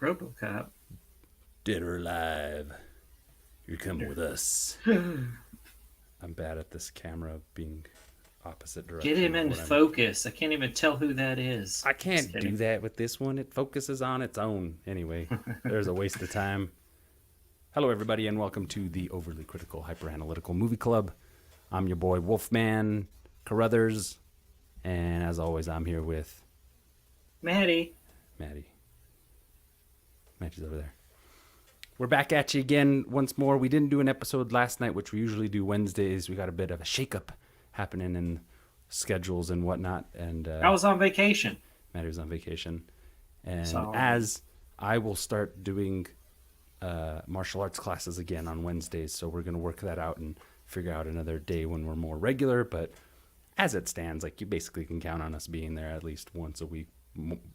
RoboCop. Dead or alive, you're coming with us. I'm bad at this camera being opposite Get direction him of in what I'm. focus. I can't even tell who that is. I Just can't do kidding. that with this one. It focuses on its own. Anyway, there's a waste of time. Hello, everybody, and welcome to the Overly Critical Hyperanalytical Movie Club. I'm your boy Wolfman Carruthers, and as always, I'm here with Matty. Matty. Matty's over there. We're back at you again once more. We didn't do an episode last night, which we usually do Wednesdays. We got a bit of a shakeup happening in schedules and whatnot. And I was on vacation. Matty was on vacation. And So- as I will start doing martial arts classes again on Wednesdays, so we're going to work that out and figure out another day when we're more regular. But as it stands, like, you basically can count on us being there at least once a week.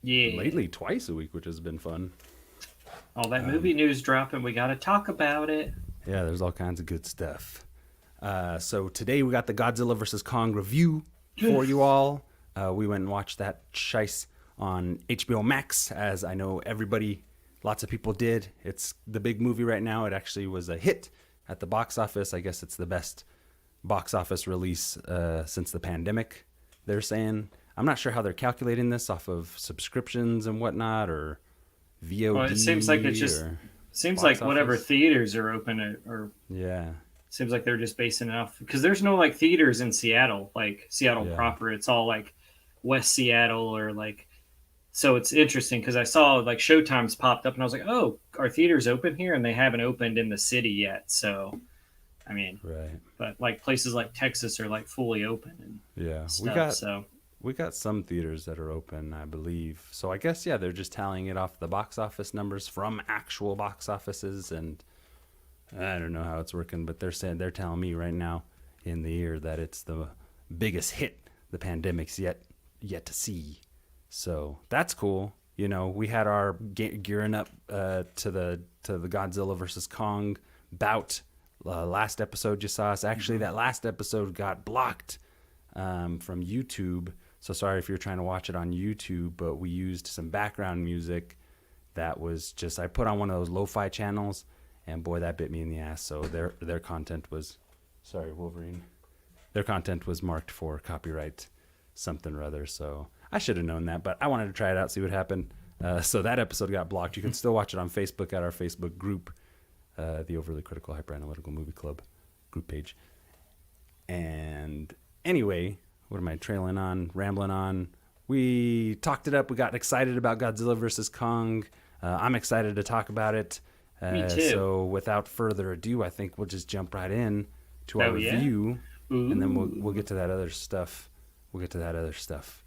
Yeah. Lately, twice a week, which has been fun. All that movie news dropping. We got to talk about it. Yeah, there's all kinds of good stuff. So today we got the Godzilla vs. Kong review for you all. We went and watched that shice on HBO Max, as I know lots of people did. It's the big movie right now. It actually was a hit at the box office. I guess it's the best box office release since the pandemic, they're saying. I'm not sure how they're calculating this, off of subscriptions and whatnot, or VOD. Well, it seems like it's just seems box like whatever office. theaters are open, or Yeah. seems like they're just basing it off because there's no like theaters in Seattle, like Seattle Yeah. proper. It's all like West Seattle or like. So it's interesting because I saw like Showtime's popped up and I was like, oh, are theaters open here? And they haven't opened in the city yet. So, I mean, Right. but like places like Texas are like fully open and Yeah. stuff. We got some theaters that are open, I believe. So I guess, yeah, they're just tallying it off the box office numbers from actual box offices, and I don't know how it's working, but they're telling me right now in the ear that it's the biggest hit the pandemic's yet to see. So that's cool. You know, we had our gearing up to the Godzilla versus Kong bout last episode you saw us. Actually, that last episode got blocked from YouTube. So sorry if you're trying to watch it on YouTube, but we used some background music that was just, I put on one of those lo-fi channels, and boy, that bit me in the ass. So their content was, sorry, Wolverine. Their content was marked for copyright something or other. So I should have known that, but I wanted to try it out, see what happened. So that episode got blocked. You can still watch it on Facebook at our Facebook group, the Overly Critical Hyperanalytical Movie Club group page. And anyway, what am I rambling on? We talked it up. We got excited about Godzilla vs. Kong. I'm excited to talk about it. Me too. So without further ado, I think we'll just jump right in to our yeah? review, Ooh. and then we'll get to that other stuff. We'll get to that other stuff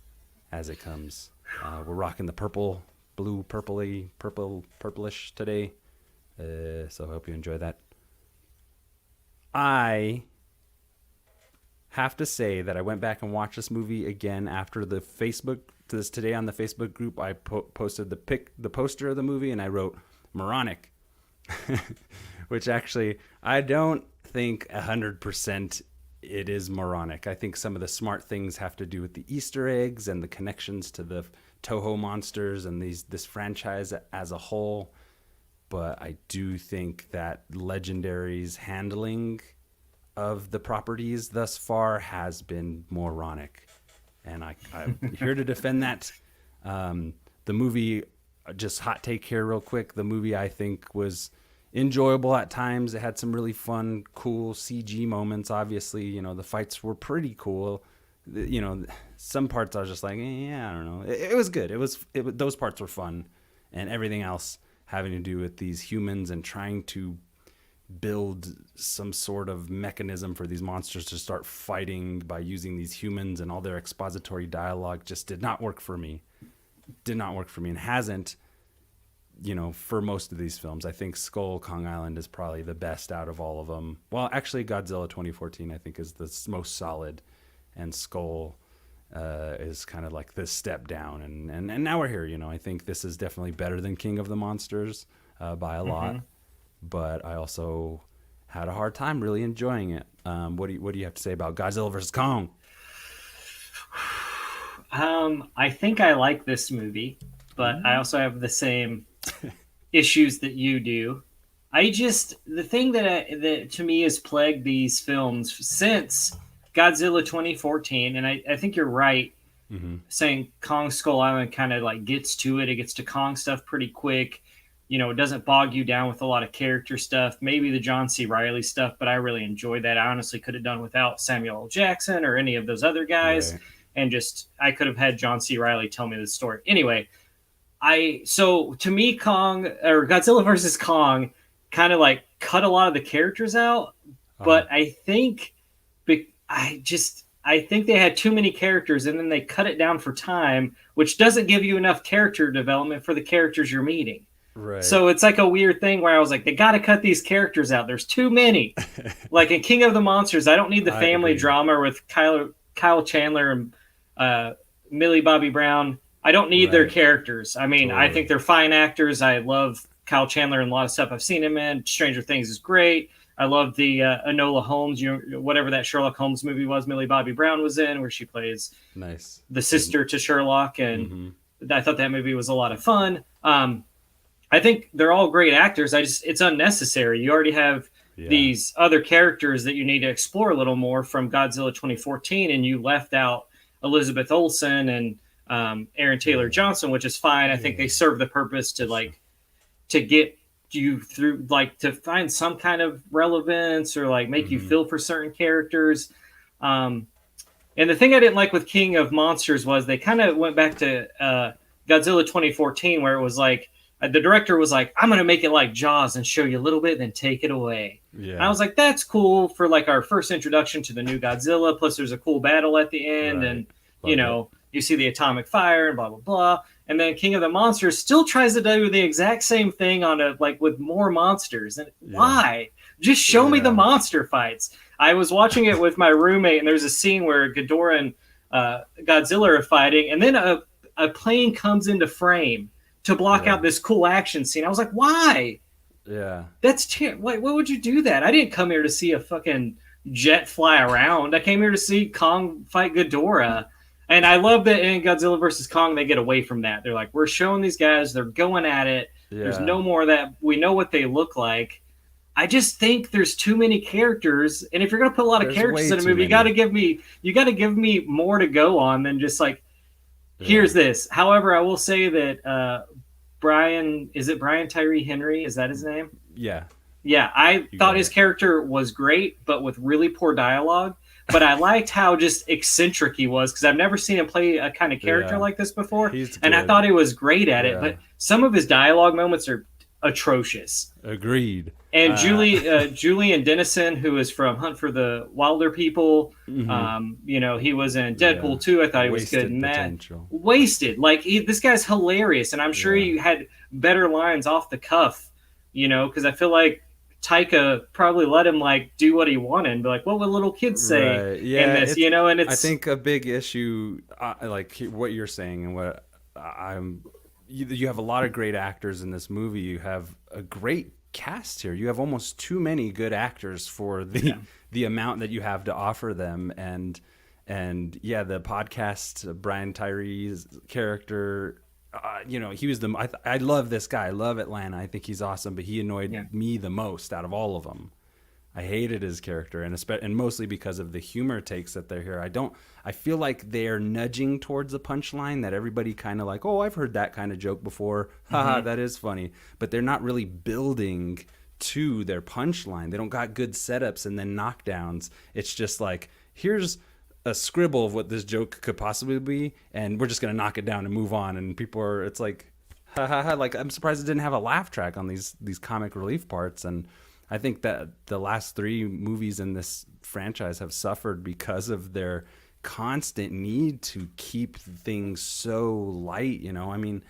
as it comes. We're rocking the purplish today. So I hope you enjoy that. I have to say that I went back and watched this movie again after the today on the Facebook group. I posted the poster of the movie, and I wrote moronic, which actually I don't think 100% it is moronic. I think some of the smart things have to do with the Easter eggs and the connections to the Toho monsters and this franchise as a whole. But I do think that Legendary's handling of the properties thus far has been moronic, and I'm here to defend that. The movie, just hot take here real quick, the movie I think was enjoyable at times. It had some really fun, cool CG moments. Obviously, you know, the fights were pretty cool. You know, some parts I was just like, yeah, I don't know. It was good. Those parts were fun, and everything else having to do with these humans and trying to build some sort of mechanism for these monsters to start fighting by using these humans, and all their expository dialogue just did not work for me. And hasn't, you know, for most of these films. I think Kong Island is probably the best out of all of them. Well, actually, Godzilla 2014 I think is the most solid, and Skull is kind of like this step down. And now we're here. You know, I think this is definitely better than King of the Monsters by a lot. But I also had a hard time really enjoying it. What do you have to say about Godzilla vs. Kong? I think I like this movie, but I also have the same issues that you do. I just the thing that to me has plagued these films since Godzilla 2014, and I think you're right Mm-hmm. saying Kong Skull Island kind of like gets to it. It gets to Kong stuff pretty quick. You know, it doesn't bog you down with a lot of character stuff. Maybe the John C. Reilly stuff, but I really enjoyed that. I honestly could have done without Samuel L. Jackson or any of those other guys, Right. and just I could have had John C. Reilly tell me the story. Anyway, I so to me, Kong or Godzilla versus Kong kind of like cut a lot of the characters out, Uh-huh. but I think I think they had too many characters and then they cut it down for time, which doesn't give you enough character development for the characters you're meeting. Right. So it's like a weird thing where I was like, they got to cut these characters out. There's too many. Like in King of the Monsters, I don't need the I family agree. drama with Kyle Chandler and Millie Bobby Brown. I don't need their Right. characters. I mean, I think Totally. they're fine actors. I love Kyle Chandler and a lot of stuff I've seen him in. Stranger Things is great. I love the Enola Holmes, whatever that Sherlock Holmes movie was. Millie Bobby Brown was in, where she plays Nice. the sister to Sherlock, and Mm-hmm. I thought that movie was a lot of fun. I think they're all great actors. It's unnecessary. You already have Yeah. these other characters that you need to explore a little more from Godzilla 2014, and you left out Elizabeth Olsen and Aaron Taylor Yeah. Johnson, which is fine. I think Yeah. they serve the purpose to That's true. like to get you through, like to find some kind of relevance or like make you Mm-hmm. feel for certain characters. Um, and the thing I didn't like with King of Monsters was they kind of went back to Godzilla 2014, where it was like the director was like, "I'm gonna make it like Jaws and show you a little bit, then take it away." And I Yeah. was like, "That's cool for like our first introduction to the new Godzilla." Plus, there's a cool battle at the end, Right. and Love it. you see the atomic fire and blah blah blah. And then King of the Monsters still tries to do the exact same thing on a like with more monsters. And Yeah. why? Just show me the Yeah. monster fights. I was watching it with my roommate, and there's a scene where Ghidorah and Godzilla are fighting, and then a plane comes into frame to block Yeah. out this cool action scene. I was like, why? Yeah. Like, why would you do that? I didn't come here to see a fucking jet fly around. I came here to see Kong fight Ghidorah. And I love that in Godzilla versus Kong, they get away from that. They're like, we're showing these guys, they're going at it. There's Yeah. no more of that. We know what they look like. I just think there's too many characters, and if you're gonna put a lot of There's characters way in a too movie, many. you got to give me more to go on than just like Yeah. here's this. However, I will say that Brian Tyree Henry? Is that his name? Yeah. Yeah, I You thought got his it. character was great, but with really poor dialogue. But I liked how just eccentric he was because I've never seen him play a kind of character Yeah. like this before, He's and I good. thought he was great at it. Yeah. But some of his dialogue moments are atrocious. Agreed. And Julian Dennison, who is from Hunt for the Wilder People, Mhm. he was in Yeah. Deadpool 2. I thought he was good Wasted in that. potential. Wasted. Like this guy's hilarious, and I'm sure Yeah. he had better lines off the cuff. Because I feel like Taika probably let him like do what he wanted and be like, what would little kids say Right. in Yeah. this? And I it's think a big issue, like what you're saying and what I'm. You have a lot of great actors in this movie. You have a great cast here. You have almost too many good actors for the amount that you have to offer them. And yeah, the podcast Brian Tyree's character. He was I love this guy. I love Atlanta. I think he's awesome, but he annoyed yeah. me the most out of all of them. I hated his character, and mostly because of the humor takes that they're here. I feel like they're nudging towards a punchline that everybody kind of like, oh, I've heard that kind of joke before. Haha, that is funny. But they're not really building to their punchline. They don't got good setups and then knockdowns. It's just like, here's a scribble of what this joke could possibly be, and we're just going to knock it down and move on. And it's like, ha ha ha. Like, I'm surprised it didn't have a laugh track on these comic relief parts. And I think that the last three movies in this franchise have suffered because of their constant need to keep things so light. I mean,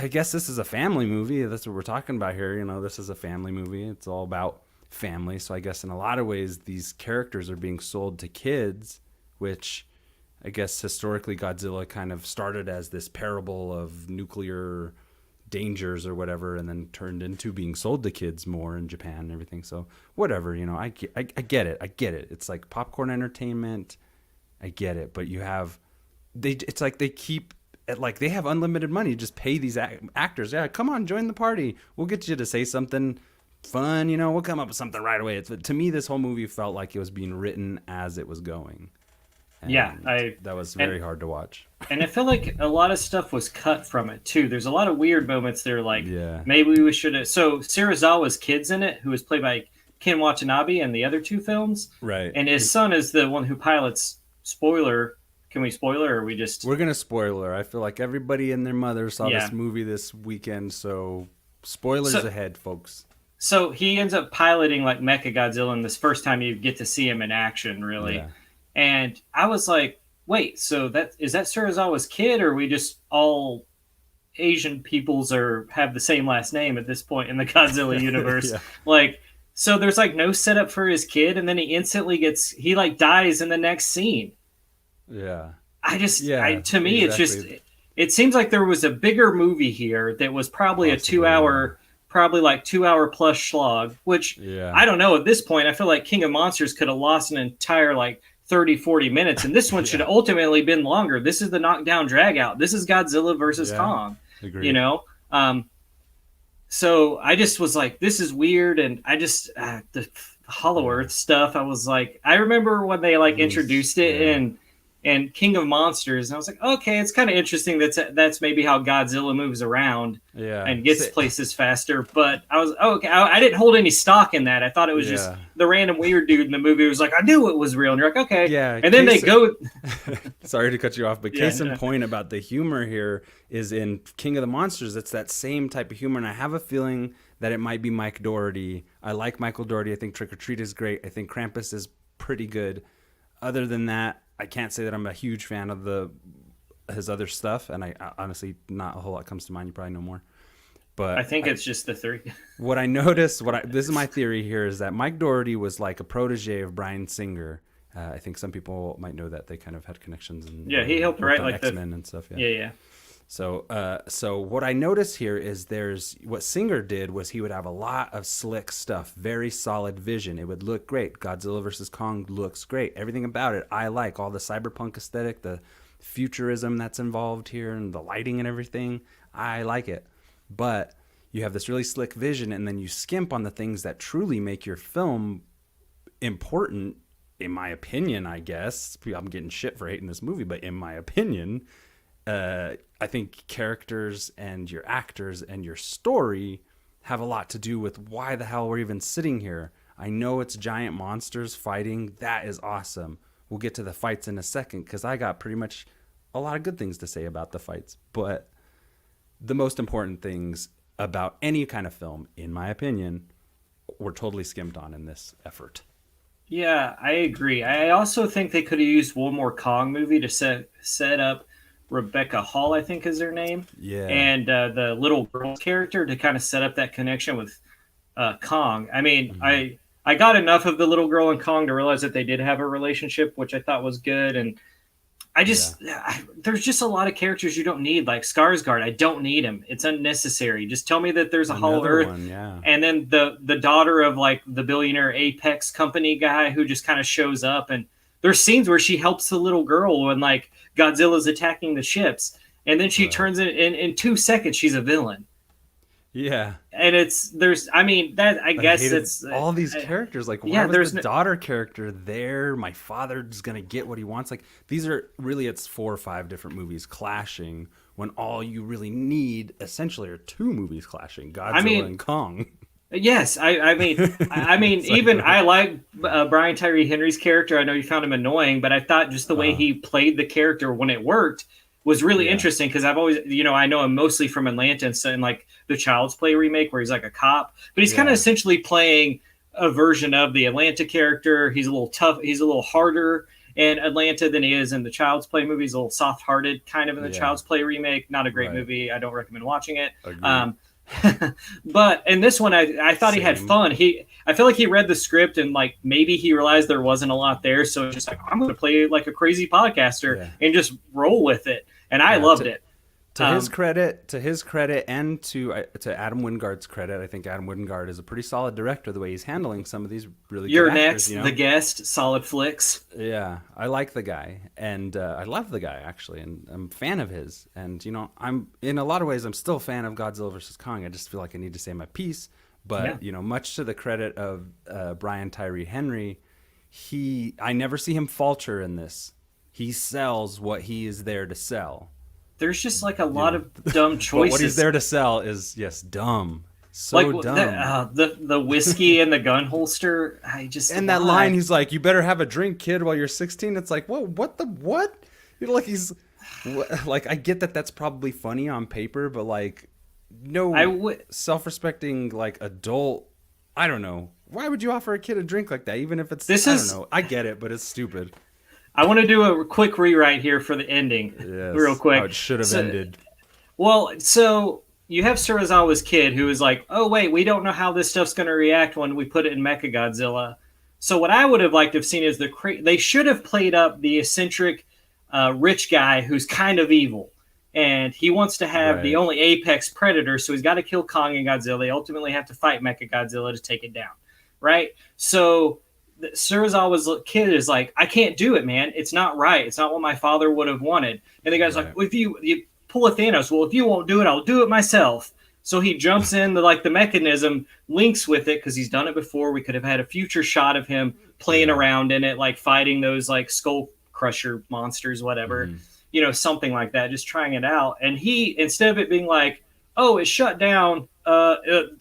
I guess this is a family movie. That's what we're talking about here. This is a family movie. It's all about family. So I guess in a lot of ways, these characters are being sold to kids, which I guess historically Godzilla kind of started as this parable of nuclear dangers or whatever, and then turned into being sold to kids more in Japan and everything. So whatever, I get it. I get it. It's like popcorn entertainment. I get it. But it's like they keep like they have unlimited money. Just pay these actors. Yeah, come on, join the party. We'll get you to say something fun. You know, we'll come up with something right away. To me, this whole movie felt like it was being written as it was going. And Yeah, that was very hard to watch. and I feel like a lot of stuff was cut from it too. There's a lot of weird moments that are like, Yeah. maybe we should have. So Serizawa's kid's in it, who was played by Ken Watanabe in the other two films, Right. and his son is the one who pilots. Spoiler. Can we spoiler, or are we just? We're gonna spoiler. I feel like everybody and their mother saw Yeah. this movie this weekend, so spoilers ahead, folks. So he ends up piloting like Mecha Godzilla, and this first time you get to see him in action, really. Yeah. And I was like, wait, so that Serizawa's kid, or are we just all Asian peoples have the same last name at this point in the Godzilla universe? Yeah. Like, so there's like no setup for his kid, and then he instantly he like dies in the next scene. Yeah. To me, exactly. it seems like there was a bigger movie here that was probably a 2 hour, probably like 2 hour plus slog, which I don't know at this point. I feel like King of Monsters could have lost an entire like 30, 40 minutes. And this one should have ultimately been longer. This is the knockdown drag out. This is Godzilla versus Kong, Agreed. you know? So I just was like, this is weird. And I just, the Hollow Earth stuff, I was like, I remember when they like introduced it in King of Monsters, and I was like, okay, it's kind of interesting. That's maybe how Godzilla moves around and gets places faster. But I was okay. I didn't hold any stock in that. I thought it was just the random weird dude in the movie who was like, I knew it was real. And you're like, okay. Yeah. And then they go. Sorry to cut you off, but case in point about the humor here is in King of the Monsters. It's that same type of humor, and I have a feeling that it might be Mike Dougherty. I like Michael Dougherty. I think Trick or Treat is great. I think Krampus is pretty good. Other than that, I can't say that I'm a huge fan of his other stuff, and I honestly, not a whole lot comes to mind. You probably know more, but I think it's just the three. What I noticed, this is my theory here, is that Mike Dougherty was like a protege of Bryan Singer. I think some people might know that they kind of had connections. And he helped write like X-Men and stuff. Yeah. So what I notice here is what Singer did was he would have a lot of slick stuff, very solid vision. It would look great. Godzilla versus Kong looks great. Everything about it I like. All the cyberpunk aesthetic, the futurism that's involved here, and the lighting and everything. I like it. But you have this really slick vision, and then you skimp on the things that truly make your film important, in my opinion, I guess. I'm getting shit for hating this movie, but in my opinion, I think characters and your actors and your story have a lot to do with why the hell we're even sitting here. I know it's giant monsters fighting. That is awesome. We'll get to the fights in a second because I got pretty much a lot of good things to say about the fights. But the most important things about any kind of film, in my opinion, were totally skimmed on in this effort. Yeah, I agree. I also think they could have used one more Kong movie to set up Rebecca Hall, I think is her name. Yeah. And the little girl's character to kind of set up that connection with Kong. I mean, I got enough of the little girl and Kong to realize that they did have a relationship, which I thought was good. And I just, there's just a lot of characters you don't need, like Skarsgård. I don't need him. It's unnecessary. Just tell me that there's a Hollow Earth. And then the daughter of like the billionaire Apex company guy who just kind of shows up. And there's scenes where she helps the little girl when like Godzilla's attacking the ships. And then she turns in 2 seconds, she's a villain. Yeah. And I guess it's all these characters. Like, why was the daughter character there? My father's going to get what he wants. Like, these are really, it's 4 or 5 different movies clashing when all you really need essentially are 2 movies clashing, Godzilla and Kong. Yes. I mean, I like Brian Tyree Henry's character. I know you found him annoying, but I thought just the way he played the character when it worked was really interesting because I've always, I know him mostly from Atlanta and like the Child's Play remake where he's like a cop, but he's kind of essentially playing a version of the Atlanta character. He's a little tough. He's a little harder in Atlanta than he is in the Child's Play movie. He's a little soft-hearted kind of in the Child's Play remake. Not a great movie. I don't recommend watching it. But in this one, I thought he had fun. I feel like he read the script and like maybe he realized there wasn't a lot there. So it's just like, I'm going to play like a crazy podcaster and just roll with it. And I loved it. Um, to his credit, and to Adam Wingard's credit, I think Adam Wingard is a pretty solid director. The way he's handling some of these really good you're actors, next. you The know. Guest, solid flicks. Yeah, I like the guy, and I love the guy actually, and I'm a fan of his. And you know, I'm in a lot of ways, I'm still a fan of Godzilla versus Kong. I just feel like I need to say my piece. Yeah. But you know, much to the credit of Brian Tyree Henry, I never see him falter in this. He sells what he is there to sell. There's just like a You lot know, of dumb but what he's choices. there to sell is yes, dumb, Like so dumb. the whiskey and the gun holster. I just And that line, why? he's like, "You better have a drink, kid, while you're 16." It's like, what the what? You know, like like I get that that's probably funny on paper, but like, I no would. self-respecting like adult. I don't know. Why would you offer a kid a drink like that, even if it's? This I don't is. know. I get it, but it's stupid. I want to do a quick rewrite here for the ending, real Yes, how quick. it should have So, ended. well, so you have Surizawa's kid who is like, "Oh wait, we don't know how this stuff's going to react when we put it in Mechagodzilla." So what I would have liked to have seen is they should have played up the eccentric rich guy who's kind of evil, and he wants to have the Right. only apex predator, so he's got to kill Kong and Godzilla. They ultimately have to fight Mechagodzilla to take it down, right? So Surizawa's kid is like, I can't do it, man. It's not right. It's not what my father would have wanted. And the guy's like, Right. well, if you pull a Thanos, well, if you won't do it, I'll do it myself. So he jumps in the mechanism, links with it because he's done it before. We could have had a future shot of him playing Yeah. around in it, like fighting those like skull crusher monsters, whatever, Mhm. something like that, just trying it out. And he, instead of it being like, oh, it's shut down,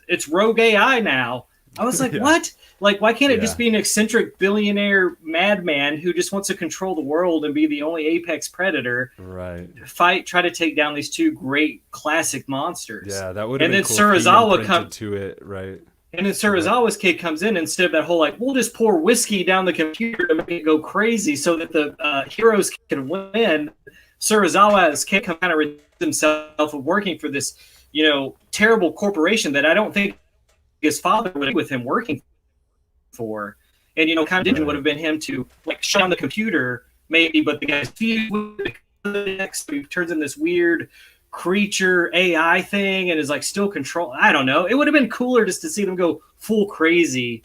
it's rogue AI now. I was like, Yeah. what? Like, why can't it Yeah. just be an eccentric billionaire madman who just wants to control the world and be the only apex predator? Right. Try to take down these two great classic monsters. Yeah, that would have And been then cool if he Surizawa imprinted to it. Right. and then Surizawa's kid comes in instead of that whole like, we'll just pour whiskey down the computer to make it go crazy so that the heroes can win. Surizawa's kid kind of rid himself of working for this, terrible corporation that I don't think his father would agree with him working for. And kind of would have been him to like shut down the computer maybe, but the guy's fused with the next, he turns in this weird creature AI thing and is like still control. I don't know. It would have been cooler just to see them go full crazy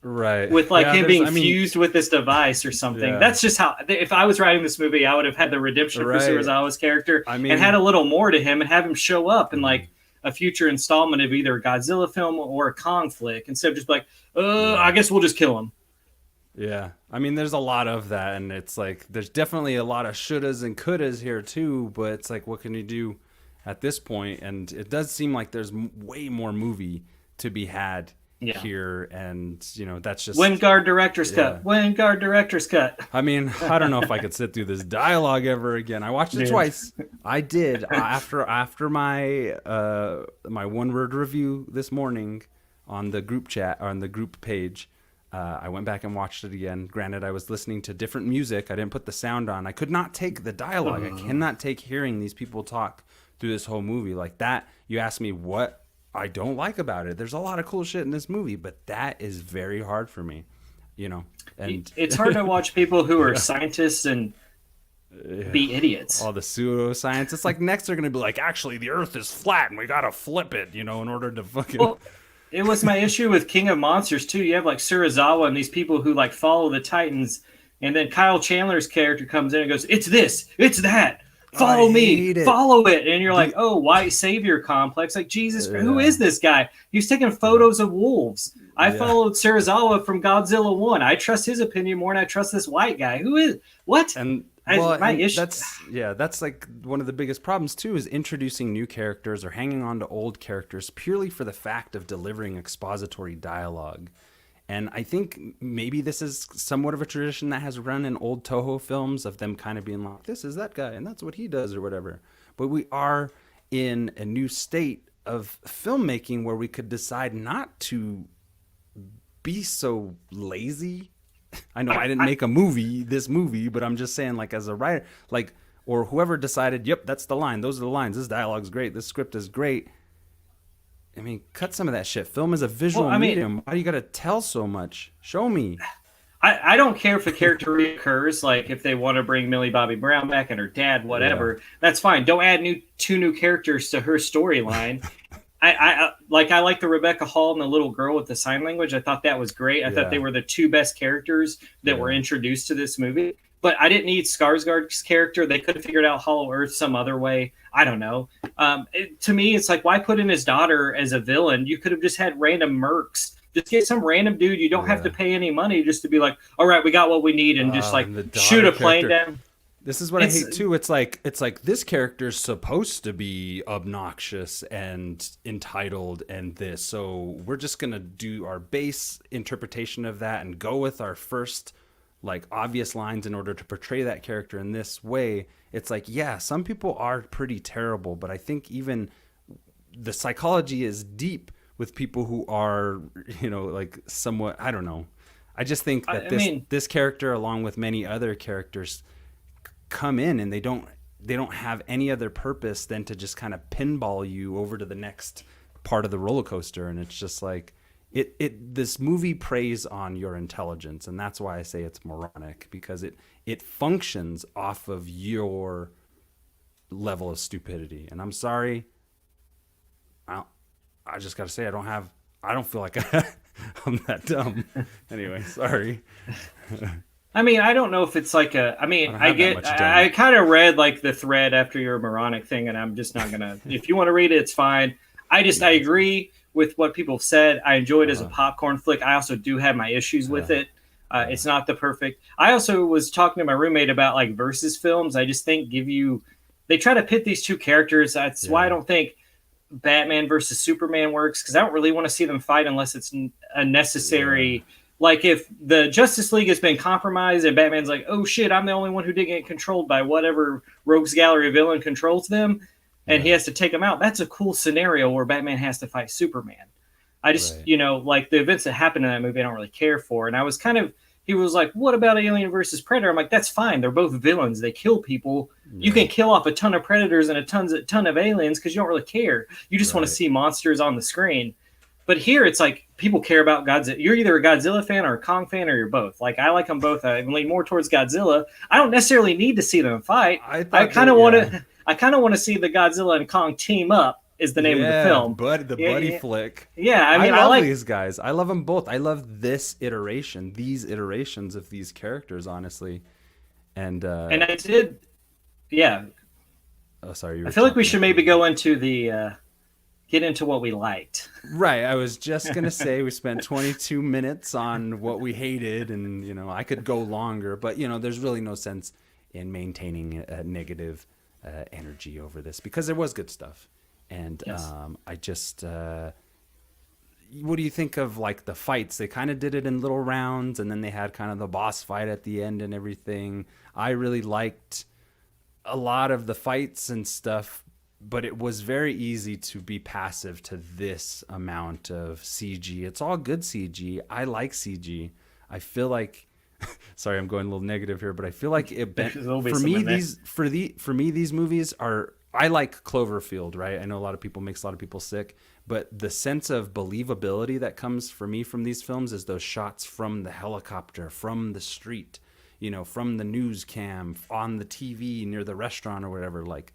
Right. with like Yeah, him being I mean, fused with this device or something. yeah. That's just how. If I was writing this movie, I would have had the redemption Right. for Surizawa's character I mean, and had a little more to him and have him show up in like a future installment of either a Godzilla film or a Kong flick instead of just like, I guess we'll just kill him. yeah. I mean, there's a lot of that, and it's like there's definitely a lot of shouldas and couldas here too. But it's like, what can you do at this point? And it does seem like there's way more movie to be had here, and that's just Wingard director's Yeah. cut. Wingard director's cut. I mean, I don't know if I could sit through this dialogue ever again. I watched it Dude. twice. I did after my my one word review this morning on the group chat on the group page. I went back and watched it again. Granted, I was listening to different music. I didn't put the sound on. I could not take the dialogue. I cannot take hearing these people talk through this whole movie like that. You ask me what I don't like about it. There's a lot of cool shit in this movie, but that is very hard for me. And It's hard to watch people who are scientists and be idiots. all the pseudoscience. It's like next they're gonna be like, actually, the Earth is flat and we gotta flip it, in order to fucking. Well, it was my issue with King of Monsters too. You have like Surizawa and these people who like follow the Titans, and then Kyle Chandler's character comes in and goes, "It's this, it's that. Follow me, hate it. follow it." And you're like, "Oh, white savior complex." Like Jesus, who is this guy? He's taking photos of wolves. I followed Surizawa from Godzilla 1. I trust his opinion more than I trust this white guy. Who is what? And My and issue- that's like one of the biggest problems too, is introducing new characters or hanging on to old characters purely for the fact of delivering expository dialogue. And I think maybe this is somewhat of a tradition that has run in old Toho films of them kind of being like, this is that guy and that's what he does or whatever. But we are in a new state of filmmaking where we could decide not to be so lazy. I know I didn't make this movie, but I'm just saying, like, as a writer, like, or whoever decided, yep, that's the line. Those are the lines. This dialogue's great. This script is great. I mean, cut some of that shit. Film is a visual medium. Why do you got to tell so much? Show me. I don't care if a character reoccurs, like if they want to bring Millie Bobby Brown back and her dad, Yeah. whatever. That's fine. Don't add two new characters to her storyline. I like the Rebecca Hall and the little girl with the sign language. I thought that was great. I thought they Yeah. were the two best characters that were Yeah. introduced to this movie. But I didn't need Skarsgård's character. They could have figured out Hollow Earth some other way. I don't know. To me, it's like, why put in his daughter as a villain? You could have just had random mercs. Just get some random dude. You don't have to Yeah. pay any money just to be like, all right, we got what we need, and just like And the shoot daughter a plane character. down. This is what I It's hate too. It's like this character's supposed to be obnoxious and entitled and this. So we're just gonna do our base interpretation of that and go with our first like obvious lines in order to portray that character in this way. It's like, yeah, some people are pretty terrible, but I think even the psychology is deep with people who are, like somewhat, I don't know. I just think that I this mean, this character, along with many other characters, come in and they don't have any other purpose than to just kind of pinball you over to the next part of the roller coaster. And it's just like this movie preys on your intelligence, and that's why I say it's moronic, because it functions off of your level of stupidity. And I'm sorry, I just gotta say, I don't feel like I'm that dumb. Anyway, sorry. I mean, I don't know if it's like a. I I mean, don't I have that get. much I dumb. kind of read like the thread after your moronic thing, and I'm just not gonna. If you want to read it, it's fine. I Yeah, it's fine. agree with what people have said. I enjoyed it as a Uh-huh. popcorn flick. I also do have my issues Yeah, with it. yeah, It's not the perfect. I also was talking to my roommate about like versus films. I just think they try to pit these two characters. That's why I yeah, don't think Batman versus Superman works, because I don't really want to see them fight unless it's a yeah, necessary. Like if the Justice League has been compromised and Batman's like, oh shit, I'm the only one who didn't get controlled by whatever rogues gallery villain controls them, and he yeah. has to take them out. That's a cool scenario where Batman has to fight Superman. I just, Right. like the events that happen in that movie, I don't really care for. And I was kind of, he was like, what about Alien versus Predator? I'm like, that's fine. They're both villains. They kill people. You Yeah. can kill off a ton of predators and ton of aliens because you don't really care. You just want to Right. see monsters on the screen. But here it's like people care about Godzilla. You're either a Godzilla fan or a Kong fan, or you're both. Like I like them both. I lean more towards Godzilla. I don't necessarily need to see them fight. I I thought kind that, of want yeah. to. I kind of want to see the Godzilla and Kong team up. Is the name of the Yeah, film? but the Yeah, buddy yeah, flick. yeah. I I mean, I love like. these guys. I love them both. I love these iterations of these characters, honestly. And And I did. Yeah, oh, sorry, you I were feel like we chopping should up. maybe go into the get into what we liked. Right, I was just gonna say we spent 22 minutes on what we hated, and I could go longer, but there's really no sense in maintaining a negative energy over this because there was good stuff, and Yes. I just what do you think of like the fights? They kind of did it in little rounds, and then they had kind of the boss fight at the end and everything. I really liked a lot of the fights and stuff, but it was very easy to be passive to this amount of CG. It's all good CG. I like CG. I feel like sorry, I'm going a little negative here, but I feel like it bent There'll be for some me in there. for me these movies are I like Cloverfield, right? I know a lot of people makes a lot of people sick, but the sense of believability that comes for me from these films is those shots from the helicopter, from the street, from the news cam, on the TV near the restaurant or whatever. Like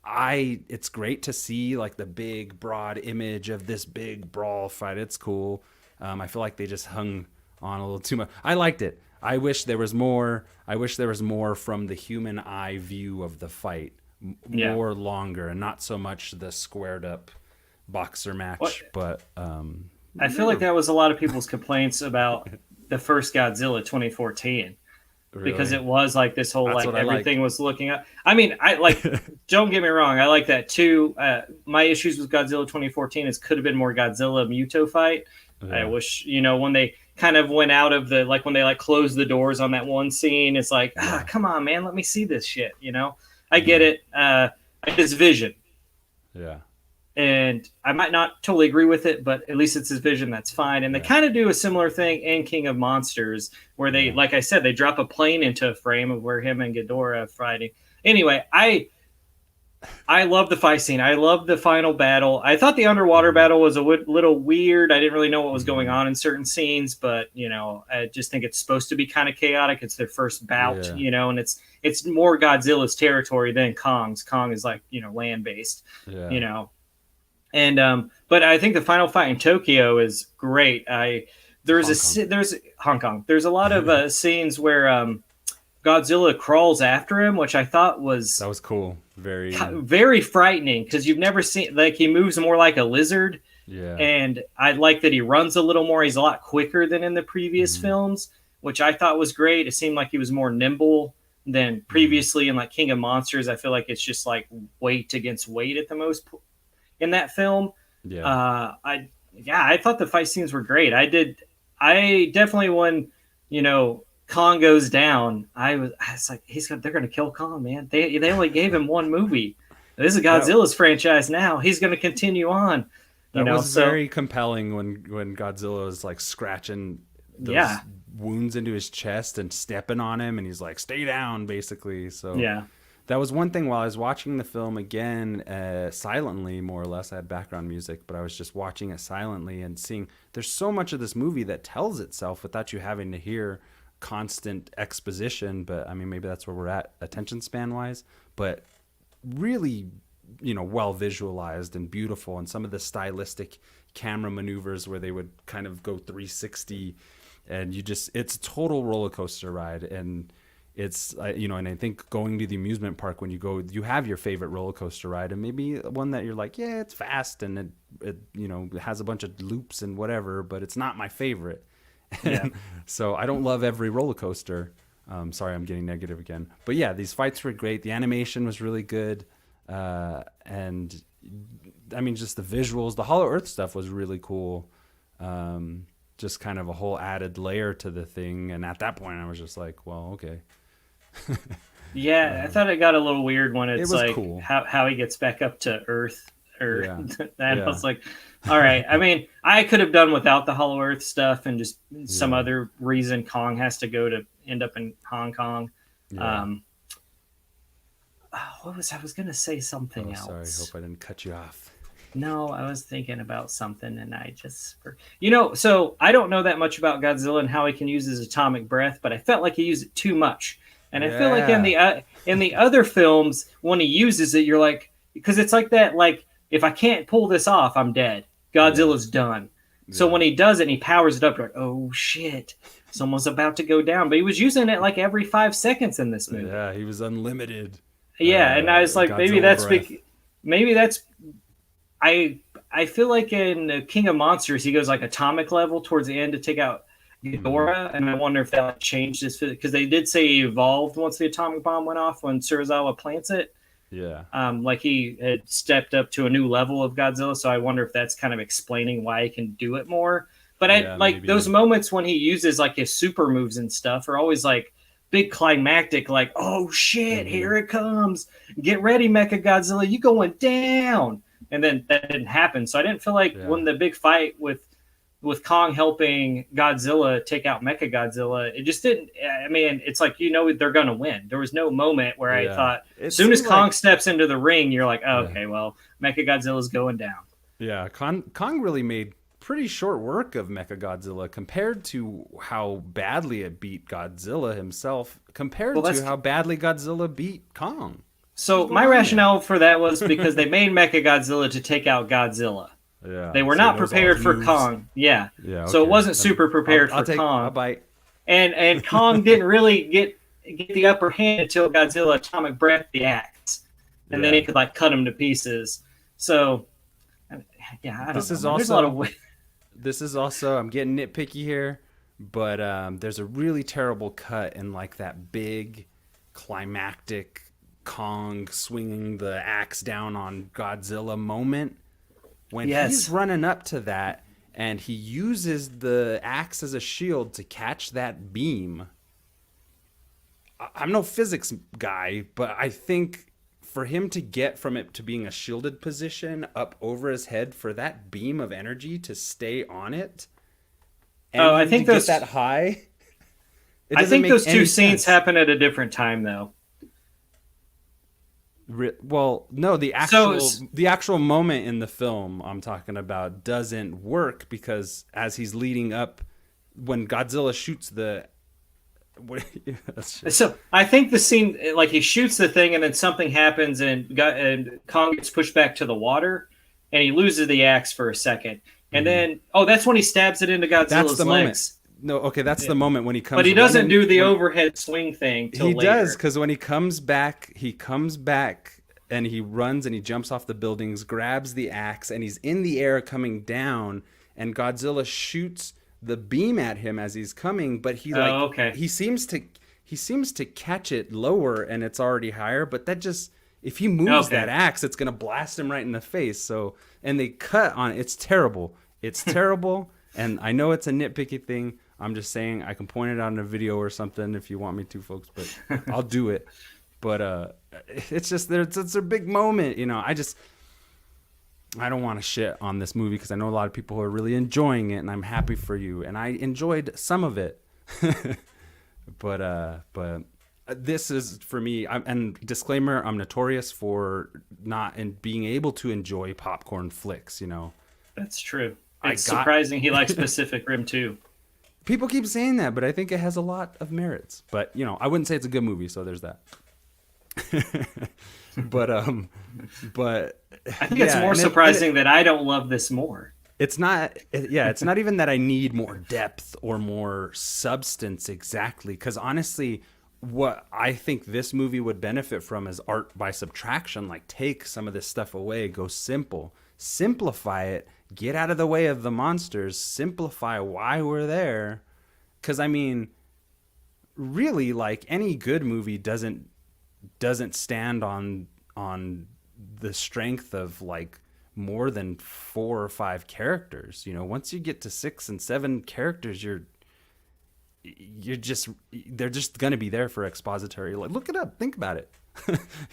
it's great to see like the big broad image of this big brawl fight. It's cool. I feel like they just hung on a little too much. I liked it. I wish there was more. I wish there was more from the human eye view of the fight, Yeah. more longer, and not so much the squared up boxer What match. But I feel like that was a lot of people's complaints about the first Godzilla 2014, because really, it was like this whole that's like what I like. everything was looking up. I mean, I like. Don't get me wrong, I like that too. My issues with Godzilla 2014 is could have been more Godzilla Muto fight. I Yeah, wish when they kind of went out of the like when they like closed the doors on that one scene. It's like yeah, come on, man, let me see this shit. I get yeah, it. It's vision, yeah, and I might not totally agree with it, but at least it's his vision. That's fine. And they yeah, kind of do a similar thing in King of Monsters, where they, yeah, like I said, they drop a plane into a frame of where him and Ghidorah are fighting. Anyway, I love the fight scene. I love the final battle. I thought the underwater Mhm. battle was a little weird. I didn't really know what was going Mhm. on in certain scenes, but I just think it's supposed to be kind of chaotic. It's their first bout, Yeah. and it's more Godzilla's territory than Kong's. Kong is like land based, you Yeah. know, and but I think the final fight in Tokyo is great. Hong Kong. There's Hong Kong. There's a lot of scenes where Godzilla crawls after him, which I thought was That was cool. Very. very frightening because you've never seen like he moves more like a lizard, Yeah. and I like that he runs a little more. He's a lot quicker than in the previous Mhm. films, which I thought was great. It seemed like he was more nimble than Mhm. previously in like King of Monsters. I feel like it's just like weight against weight at the most in that film. Yeah. I Yeah, I thought the fight scenes were great. I definitely when Kong goes down, I was like they're gonna kill Kong, man. They only gave him one movie. This is That Godzilla's franchise now. He's gonna continue on. that was So very compelling when Godzilla was like scratching those yeah, wounds into his chest and stepping on him, and he's like, "Stay down," basically. So yeah, that was one thing while I was watching the film again, silently, more or less. I had background music, but I was just watching it silently and seeing there's so much of this movie that tells itself without you having to hear constant exposition. But I mean, maybe that's where we're at attention span wise. But really, well visualized and beautiful, and some of the stylistic camera maneuvers where they would kind of go 360, and it's a total roller coaster ride. And it's and I think going to the amusement park, when you go, you have your favorite roller coaster ride, and maybe one that you're like, yeah, it's fast and it has a bunch of loops and whatever, but it's not my favorite. yeah. And so I don't love every roller coaster. Sorry, I'm getting negative again. But yeah, these fights were great. The animation was really good, and I mean, just the visuals, the Hollow Earth stuff was really cool. Just kind of a whole added layer to the thing. And at that point, I was just like, well, okay. Yeah, I thought it got a little weird when It it's was like cool. how he gets back up to Earth, or Yeah, and I yeah, was like, all right. I mean, I could have done without the Hollow Earth stuff and just some yeah, other reason Kong has to go to end up in Hong Kong. yeah. Um, I was gonna say Oh, something sorry. else. Hope I didn't cut you off. No, I was thinking about something and I just, so I don't know that much about Godzilla and how he can use his atomic breath, but I felt like he used it too much. And I feel like Yeah, in the other films, when he uses it, you're like, because it's like that, like if I can't pull this off, I'm dead. yeah, Godzilla's done. So yeah, when he does it and he powers it up, you're like, oh shit, someone's about to go down. But he was using it like every 5 seconds in this movie. yeah. He was unlimited. Yeah, and I was like, Godzilla breath. maybe that's I I feel like in King of Monsters he goes like atomic level towards the end to take out Hmm. Ghidorah, and I wonder if that like, changed his because they did say he evolved once the atomic bomb went off when Serizawa plants it. Yeah, Like he had stepped up to a new level of Godzilla, so I wonder if that's kind of explaining why he can do it more. But I yeah, like those maybe. moments when he uses like his super moves and stuff are always like big climactic, like oh shit, Hmm. here it comes, get ready, Mecha Godzilla, you going down. And then that didn't happen, so I didn't feel like Yeah, when the big fight with Kong helping Godzilla take out Mecha Godzilla, it just didn't. I mean, it's like they're gonna win. There was no moment where I yeah. thought, as It soon as seemed Kong like steps into the ring, you're like, oh, yeah, okay, well, Mecha Godzilla's going down. yeah. Kong really made pretty short work of Mechagodzilla compared to how badly it beat Godzilla himself, Well, compared to that's how badly Godzilla beat Kong. What's so. going My on there? rationale for that was because they made Mecha Godzilla to take out Godzilla. Yeah, They were so he not knows all his prepared for moves. Kong. Yeah, Yeah, so it okay. wasn't super prepared I'll for take a Kong, bite. and Kong didn't really get the upper hand until Godzilla atomic breath the axe, and then he Yeah. could like cut him to pieces. So yeah, I don't This know, is man. There's a lot of also this is also I'm getting nitpicky here, but there's a really terrible cut in like that big climactic Kong swinging the axe down on Godzilla moment when he's yes. running up to that and he uses the axe as a shield to catch that beam. I'm no physics guy, but I think for him to get from it to being a shielded position up over his head, for that beam of energy to stay on it and Oh, him to get that high, it I doesn't think make those two any scenes sense. happen at a different time though. Well, no, So the actual moment in the film I'm talking about doesn't work because as he's leading up, when Godzilla shoots the, what, that's just, So I think the scene, like he shoots the thing, and then something happens, and Kong gets pushed back to the water, and he loses the axe for a second, and then that's when he stabs it into that's the Godzilla's moment. legs. No, okay, that's Yeah. the moment when he But comes he doesn't running. do the When overhead swing thing he till does, later. because when he comes back and he runs and he jumps off the buildings, grabs the axe, and he's in the air coming down, and Godzilla shoots the beam at him as he's coming, but Oh, okay. he seems to catch it lower and it's already higher, but that just, if he moves that Okay. axe, it's gonna blast him right in the face. So, and they cut on it. It's terrible. It's terrible. And I know it's a nitpicky thing. I'm just saying I can point it out in a video or something if you want me to, folks, but I'll do it. But it's just it's a big moment, you know. I don't want to shit on this movie because I know a lot of people who are really enjoying it, and I'm happy for you. And I enjoyed some of it, but this is for me. And disclaimer: I'm notorious for not and being able to enjoy popcorn flicks. You know, That's true. I It's got surprising he likes Pacific Rim too. people keep saying that, but I think it has a lot of merits. But you know, I wouldn't say it's a good movie, so there's that. but but I think it's yeah, more and surprising that I don't love this more. it's not yeah, it's not even that I need more depth or more substance exactly, because honestly, what I think this movie would benefit from is art by subtraction. Like, take some of this stuff away, go simplify it, get out of the way of the monsters, simplify why we're there. Because I mean, really, like, any good movie doesn't stand on the strength of like more than 4 or 5 characters. You know, once you get to 6 and 7 characters, you're just, they're just gonna be there for expository. Like, look it up, think about it.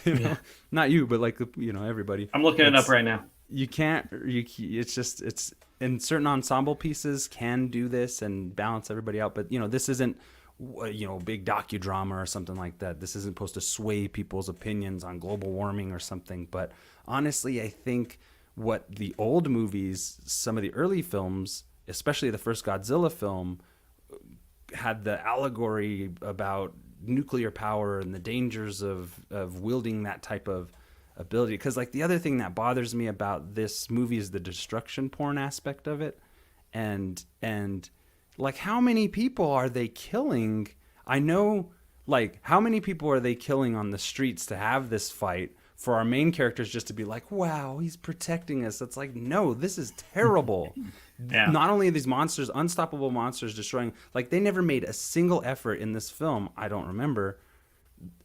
You know, Yeah. not you, but like, you know, everybody. I'm looking it up It's, right now. you can't, it's just, it's, and certain ensemble pieces can do this and balance everybody out, but you know, this isn't, you know, big docudrama or something like that. This isn't supposed to sway people's opinions on global warming or something. But honestly, I think what the old movies, some of the early films, especially the first Godzilla film, had the allegory about nuclear power and the dangers of wielding that type of ability. Because like, the other thing that bothers me about this movie is the destruction porn aspect of it. And like, how many people are they killing? I know, like, how many people are they killing on the streets to have this fight for our main characters just to be like, wow, he's protecting us? It's like, no, this is terrible. Yeah. Not only are these monsters, unstoppable monsters, destroying, like, they never made a single effort in this film, I don't remember,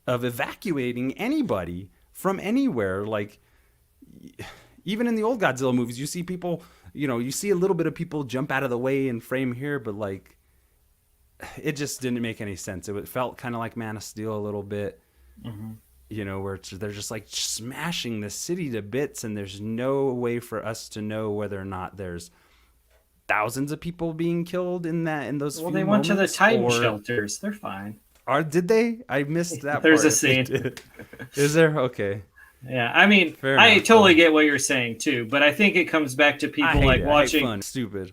of evacuating anybody from anywhere. Like, even in the old Godzilla movies, you see people, you know, you see a little bit of people jump out of the way and frame here, but like, it just didn't make any sense. It felt kind of like Man of Steel a little bit, you know, where they're just like smashing the city to bits, and there's no way for us to know whether or not there's thousands of people being killed in those Well, few they went to the moments, Titan or shelters. They're fine. did they? I missed that There's part. a If they scene. did. Is there? Okay. Yeah, I mean, Fair I enough. totally get what you're saying too, but I think it comes back to I people hate like it. I hate watching. fun. Stupid.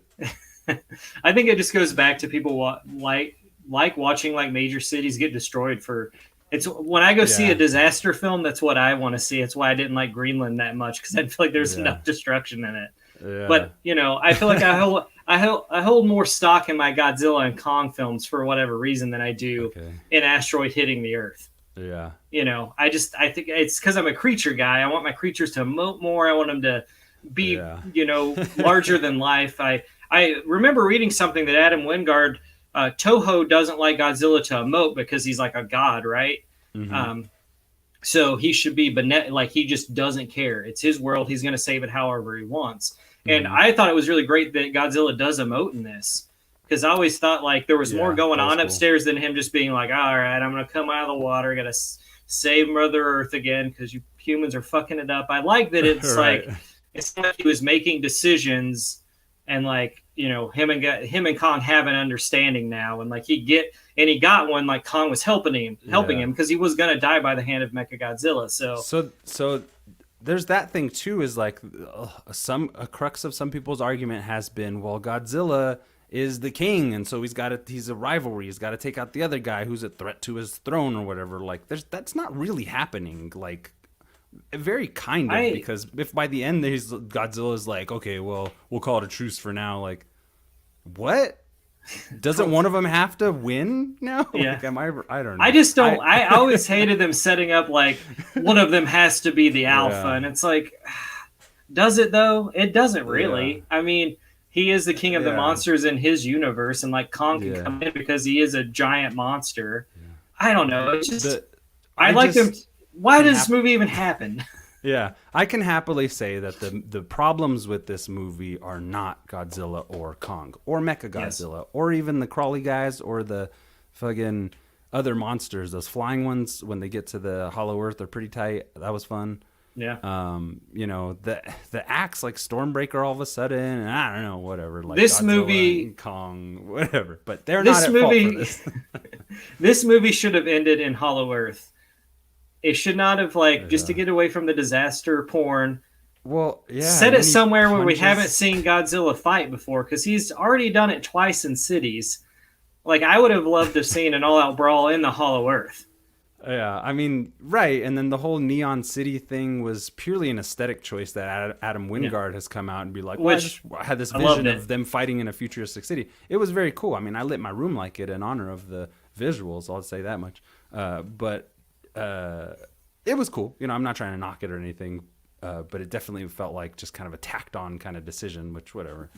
I think it just goes back to people like watching like major cities get destroyed for. It's when I go see a Yeah. disaster film, that's what I want to see. It's why I didn't like Greenland that much, because I feel like there's Yeah. enough destruction in it. Yeah. But you know, I feel like I hold more stock in my Godzilla and Kong films for whatever reason than I do Okay. an asteroid hitting the Earth. Yeah. You know, I think it's because I'm a creature guy. I want my creatures to emote more. I want them to be, Yeah. you know, larger than life. I remember reading something that Adam Wingard, Toho doesn't like Godzilla to emote because he's like a god, right? Mm-hmm. Um, so he should be like he just doesn't care. It's his world. He's going to save it however he wants. And Mm-hmm. I thought it was really great that Godzilla does emote in this, because I always thought like there was more Yeah, going that was on cool. upstairs than him just being like, all right, I'm going to come out of the water. Got to save Mother Earth again because you humans are fucking it up. I like that it's Right. like, it's like he was making decisions and like him and Kong have an understanding now, and like he got one, like Kong was helping Yeah. him because he was gonna die by the hand of Mechagodzilla. So So there's that thing too. Is like some a crux of some people's argument has been, well, Godzilla is the king, and so he's a rivalry. He's got to take out the other guy who's a threat to his throne or whatever. Like that's not really happening. Like very kind of, I because if by the end Godzilla's like, okay, well, we'll call it a truce for now. Like what? Doesn't one of them have to win now? yeah. Like, I don't I know. just don't. I always hated them setting up like one of them has to be the alpha, Yeah. and it's like, does it though? It doesn't Yeah. really. I mean, he is the king of the Yeah. monsters in his universe, and like Kong can Yeah. come in because he is a giant monster. I don't know. It's just The I I like them. just Why can does this hap- movie even happen? Yeah, I can happily say that the problems with this movie are not Godzilla or Kong or Yes. Mechagodzilla or even the crawly guys or the fucking other monsters. Those flying ones when they get to the Hollow Earth are pretty tight. That was fun. Yeah. The axe like Stormbreaker all of a sudden, and I don't know, whatever, like This Godzilla movie. and Kong, whatever. But they're not This at fault for movie. this. This movie should have ended in Hollow Earth. It should not have like just to Yeah. get away from the disaster porn. Well, yeah, Set and it then he somewhere where we punches. haven't seen Godzilla fight before because he's already done it twice in cities. Like I would have loved to have seen an all-out brawl in the Hollow Earth. Yeah, I mean, right. And then the whole Neon City thing was purely an aesthetic choice that Adam Yeah. Wingard has come out and be like, well, Which I had this I loved vision it. of them fighting in a futuristic city. It was very cool. I mean, I lit my room like it in honor of the visuals. I'll say that much. But it was cool. I'm not trying to knock it or anything, but it definitely felt like just kind of a tacked on kind of decision, which whatever.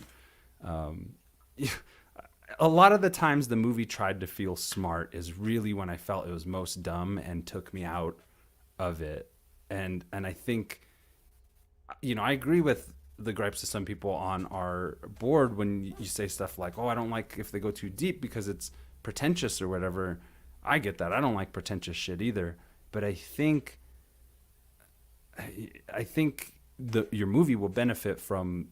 Um, a lot of the times the movie tried to feel smart is really when I felt it was most dumb and took me out of it. And I think, I agree with the gripes of some people on our board when you say stuff like, oh, I don't like if they go too deep because it's pretentious or whatever. I get that. I don't like pretentious shit either. But I think your movie will benefit from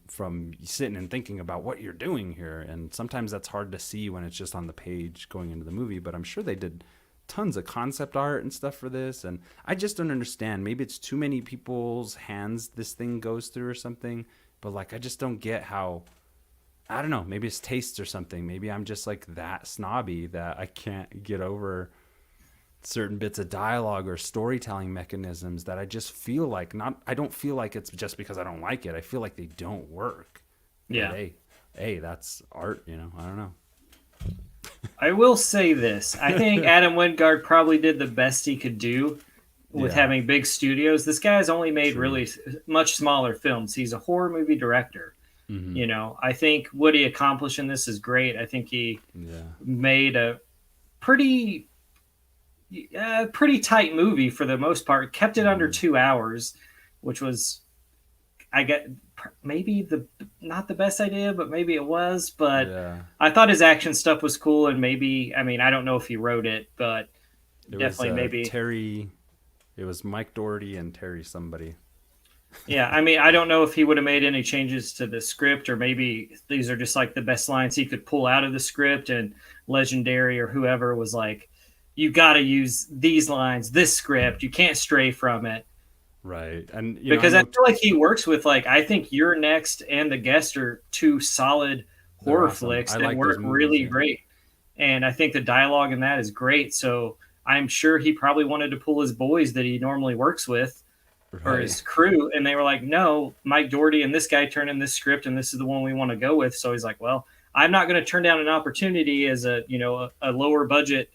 sitting and thinking about what you're doing here, and sometimes that's hard to see when it's just on the page going into the movie. But I'm sure they did tons of concept art and stuff for this, and I just don't understand. Maybe it's too many people's hands this thing goes through or something, but like I just don't get how. I don't know. Maybe it's tastes or something. Maybe I'm just like that snobby that I can't get over certain bits of dialogue or storytelling mechanisms that I just feel like I don't feel like it's just because I don't like it. I feel like they don't work. Yeah. But hey, that's art, I don't know. I will say this. I think Adam Wingard probably did the best he could do with Yeah. having big studios. This guy's only made True. really much smaller films. He's a horror movie director. Mm-hmm. I think what he accomplished in this is great. I think he Yeah. made a pretty pretty tight movie for the most part. Kept it under 2 hours, which was I get maybe not the best idea, but maybe it was. But Yeah. I thought his action stuff was cool, and maybe I don't know if he wrote it, but It definitely was maybe Terry. It was Mike Doherty and Terry somebody. yeah. I don't know if he would have made any changes to the script, or maybe these are just like the best lines he could pull out of the script, and Legendary or whoever was like, you got to use these lines, this script. You can't stray from it. Right. And Because I feel like he works with I think You're Next and The Guest are two solid they're horror awesome. flicks I that like work those movies, really yeah. great. And I think the dialogue in that is great. So I'm sure he probably wanted to pull his boys that he normally works with or Right. his crew, and they were like, no, Mike Doherty and this guy turned in this script, and this is the one we want to go with. So he's like, well, I'm not going to turn down an opportunity as a lower budget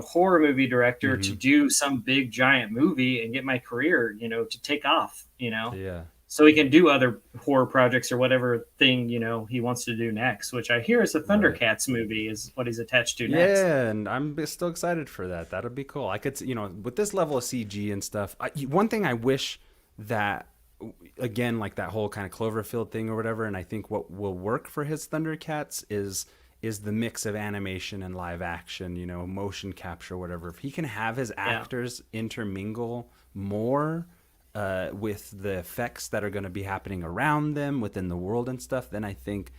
horror movie director to Mm-hmm. do some big giant movie and get my career to take off, Yeah. so he can do other horror projects or whatever thing he wants to do next, which I hear is a Right. Thundercats movie is what he's attached to next. Yeah, and I'm still excited for that. That'll be cool. I could, with this level of CG and stuff. One thing I wish that, again, like that whole kind of Cloverfield thing or whatever, and I think what will work for his Thundercats is the mix of animation and live action, motion capture, whatever. If he can have his actors intermingle more with the effects that are going to be happening around them within the world and stuff, then I think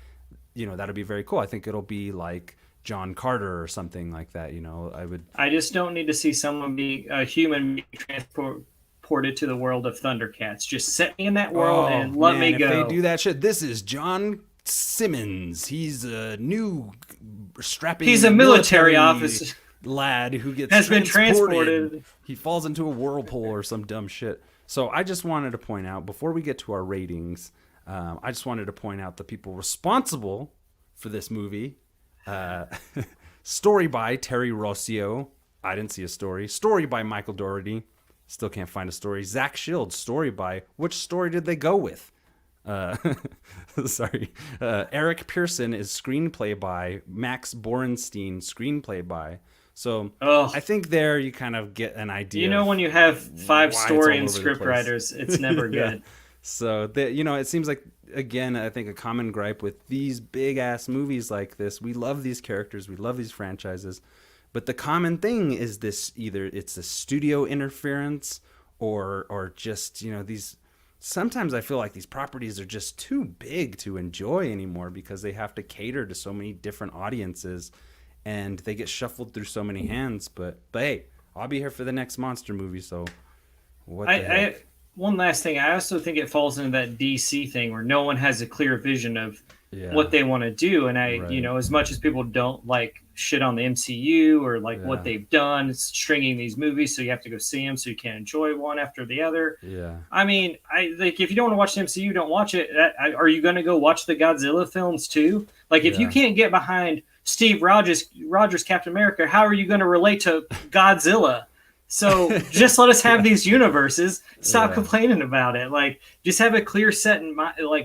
that'd be very cool. I think it'll be like John Carter or something like that. I would. I just don't need to see someone be a human be transported to the world of Thundercats. Just set me in that world Oh and let man, me if they go. do that shit, this is John Simmons. He's a new He's a strapping military military officer, lad who gets has been transported. transported. He falls into a whirlpool or some dumb shit. So I just wanted to point out before we get to our ratings, I just wanted to point out the people responsible for this movie. Uh, Story by Terry Rossio. I didn't see a story. Story by Michael Dougherty. Still can't find a story. Zach Shields. Story by. Which story did they go with? Uh, sorry. Eric Pearson is screenplay by. Max Borenstein screenplay by. So Oh, I think there you kind of get an idea. you know, Of when you have five why it's story all and over the script place. writers, it's never Yeah. good. So it seems like, again, I think a common gripe with these big ass movies like this. We love these characters, we love these franchises, but the common thing is this: either it's the studio interference, or just these. Sometimes I feel like these properties are just too big to enjoy anymore because they have to cater to so many different audiences, and they get shuffled through so many hands. But hey, I'll be here for the next monster movie. So what the I heck? one last thing. I also think it falls into that DC thing where no one has a clear vision of what Yeah. they want to do. And Right. as much as people don't like shit on the MCU or like what Yeah. they've done, stringing these movies, so you have to go see them so you can't enjoy one after the other. Yeah. I mean, I like if you don't want to watch the MCU, don't watch it. Are you going to go watch the Godzilla films too? Like, if you Yeah. can't get behind Steve Rogers Captain America, how are you going to relate to Godzilla? So just let us have these universes. Stop Yeah. complaining about it. Like, just have a clear set in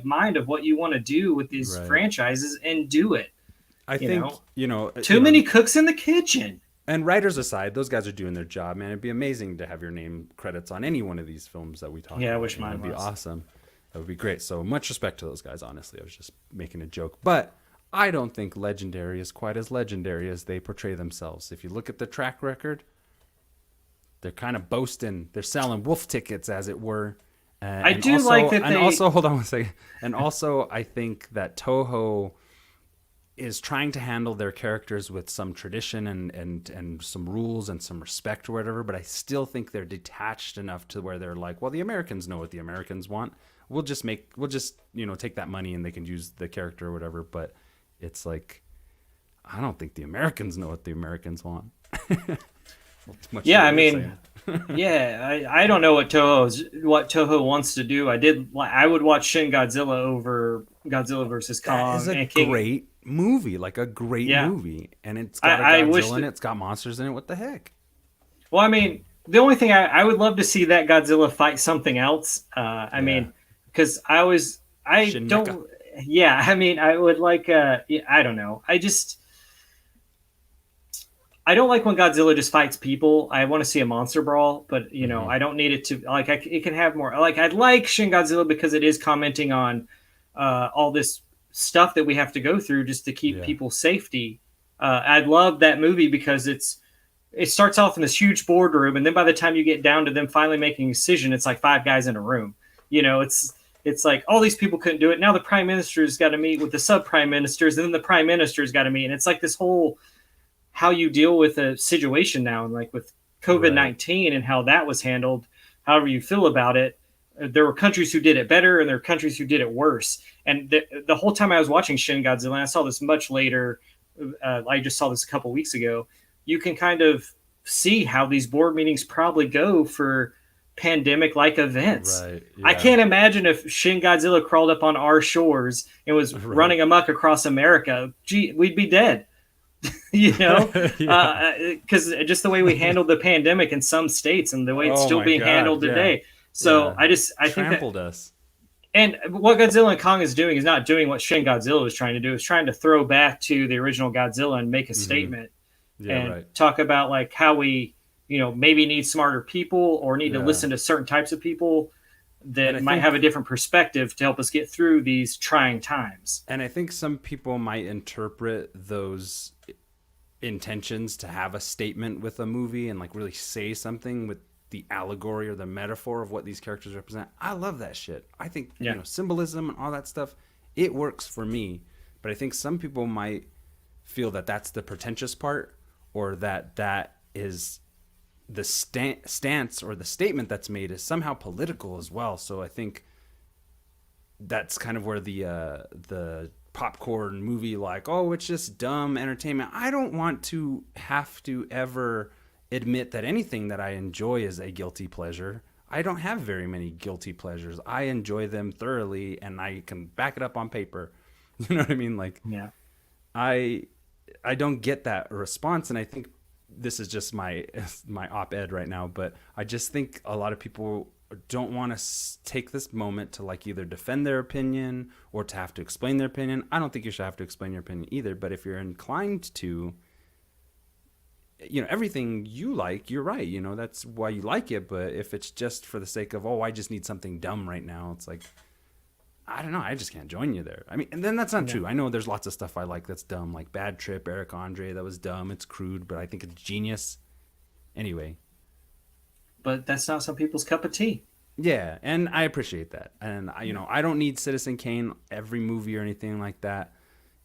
mind of what you want to do with these Right. franchises and do it. I You think know, you too know, many cooks in the kitchen. and writers aside, those guys are doing their job, man. It'd be amazing to have your name credits on any one of these films that we talk Yeah, I about. wish mine It'd be was. awesome. That would be great. So much respect to those guys. Honestly, I was just making a joke, but I don't think Legendary is quite as legendary as they portray themselves. If you look at the track record, they're kind of boasting. They're selling wolf tickets, as it were. I And do also, like that and they. also, hold on one second. And also, I think that Toho is trying to handle their characters with some tradition and some rules and some respect or whatever, but I still think they're detached enough to where they're like, well, the Americans know what the Americans want. We'll just take that money and they can use the character or whatever. But it's like, I don't think the Americans know what the Americans want. Much Yeah, to I what you're mean, saying. yeah, I don't know what Toho wants to do. I would watch Shin Godzilla over Godzilla versus That is Kong a and King. great movie, like a great Yeah, movie. And it's got a I wish Godzilla in that. it, it's got monsters in it. What the heck? Well, I mean, the only thing I would love to see that Godzilla fight something else. I Yeah. mean, because I Shin Mecha. don't. Yeah, I mean, I would like. Yeah, I don't know. I don't like when Godzilla just fights people. I want to see a monster brawl, but Hmm. I don't need it to like. It can have more. Like, I'd like Shin Godzilla because it is commenting on all this stuff that we have to go through just to keep Yeah. people's safety. I'd love that movie because it starts off in this huge boardroom, and then by the time you get down to them finally making a decision, it's like five guys in a room. It's like all these people couldn't do it. Now the prime minister's got to meet with the sub prime ministers, and then the prime minister's got to meet, and it's like this whole how you deal with a situation now, and like with COVID Right. 19 and how that was handled. However you feel about it, there were countries who did it better, and there were countries who did it worse. And the whole time I was watching Shin Godzilla, and I saw this much later. I just saw this a couple weeks ago. You can kind of see how these board meetings probably go for pandemic like events. Right. I Yeah. can't imagine if Shin Godzilla crawled up on our shores and was Right. running amok across America. Gee, we'd be dead. you know, Yeah. because just the way we handled the pandemic in some states and the way it's Oh still my being God. handled Yeah. today. So Yeah. I think that, Trampled us. and what Godzilla and Kong is doing is not doing what Shin Godzilla was trying to do. It's trying to throw back to the original Godzilla and make a Hmm. statement Yeah. and Right. talk about like how we, maybe need smarter people or need to Yeah. listen to certain types of people And that I might have think a different perspective to help us get through these trying times. and I think some people might interpret those intentions to have a statement with a movie and like really say something with the allegory or the metaphor of what these characters represent. I love that shit. I think Yeah. symbolism and all that stuff, it works for me. But I think some people might feel that that's the pretentious part, or that is the stance or the statement that's made is somehow political as well. So I think that's kind of where the popcorn movie, like, oh, it's just dumb entertainment. I don't want to have to ever admit that anything that I enjoy is a guilty pleasure. I don't have very many guilty pleasures. I enjoy them thoroughly, and I can back it up on paper. You know what I mean? Like, Yeah. I I don't get that response, and I think this is just my op-ed right now, but I just think a lot of people don't want to take this moment to like either defend their opinion or to have to explain their opinion. I don't think you should have to explain your opinion either, but if you're inclined to, everything you like, you're right, that's why you like it. But if it's just for the sake of, oh, I just need something dumb right now, it's like, I don't know, I just can't join you there. I mean, and then that's not true. I know there's lots of stuff I like that's dumb, like Bad Trip, Eric Andre, that was dumb, it's crude, but I think it's genius anyway. But that's not some people's cup of tea. Yeah, and I appreciate that. And I don't need Citizen Kane every movie or anything like that.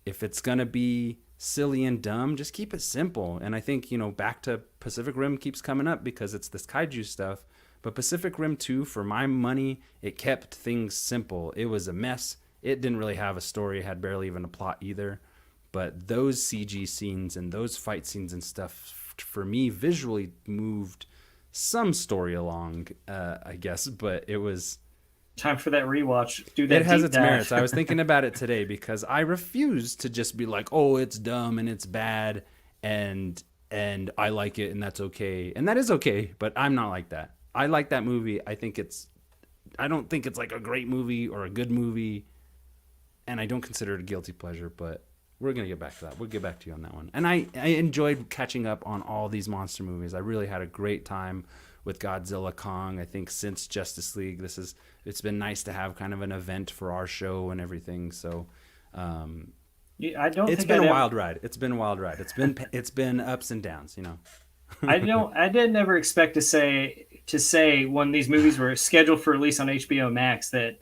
If it's gonna be silly and dumb, just keep it simple. And I think, back to Pacific Rim keeps coming up because it's this kaiju stuff. But Pacific Rim 2, for my money, it kept things simple. It was a mess. It didn't really have a story. It had barely even a plot either. But those CG scenes and those fight scenes and stuff, for me, visually moved some story along, I guess. But it was... Time for that rewatch. Do that. It has deep its dive. merits. I was thinking about it today because I refuse to just be like, oh, it's dumb and it's bad and I like it and that's okay. And that is okay, but I'm not like that. I like that movie. I don't think it's like a great movie or a good movie, and I don't consider it a guilty pleasure, but we're going to get back to that. We'll get back to you on that one. And I enjoyed catching up on all these monster movies. I really had a great time with Godzilla, Kong. I think since Justice League, it's been nice to have kind of an event for our show and everything. So, I don't. It's think been I'd a wild ride. It's been a wild ride. It's been ups and downs, I don't. I didn't ever expect to say when these movies were scheduled for release on HBO Max that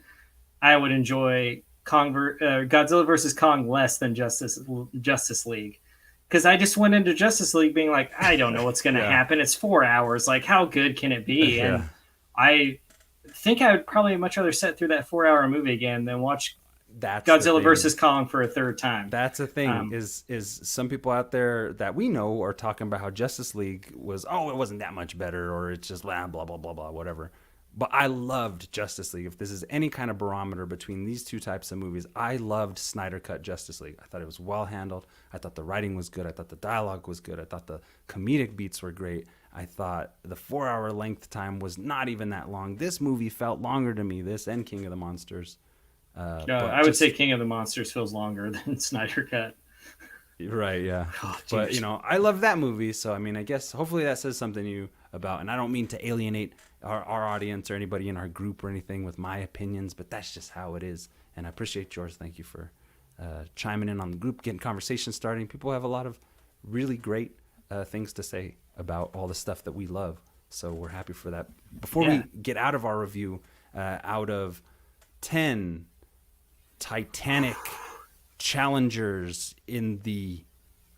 I would enjoy Godzilla versus Kong less than Justice League, because I just went into Justice League being like, I don't know what's going to happen. It's 4 hours. Like, how good can it be? Yeah. And I think I would probably much rather sit through that 4 hour movie again than watch Godzilla versus Kong for a third time. That's the thing. Is some people out there that we know are talking about how Justice League was, it wasn't that much better, or it's just blah blah blah blah blah whatever. But I loved Justice League. If this is any kind of barometer between these two types of movies, I loved Snyder Cut Justice League. I thought it was well handled. I thought the writing was good. I thought the dialogue was good. I thought the comedic beats were great. I thought the 4 hour length time was not even that long. This movie felt longer to me, this and King of the Monsters. I would say King of the Monsters feels longer than Snyder Cut. Right, yeah. Oh, but, I love that movie. So, I mean, I guess hopefully that says something to you about, and I don't mean to alienate our audience or anybody in our group or anything with my opinions, but that's just how it is. And I appreciate yours. Thank you for chiming in on the group, getting conversation starting. People have a lot of really great things to say about all the stuff that we love. So we're happy for that. Before we get out of our review, out of 10 Titanic challengers in the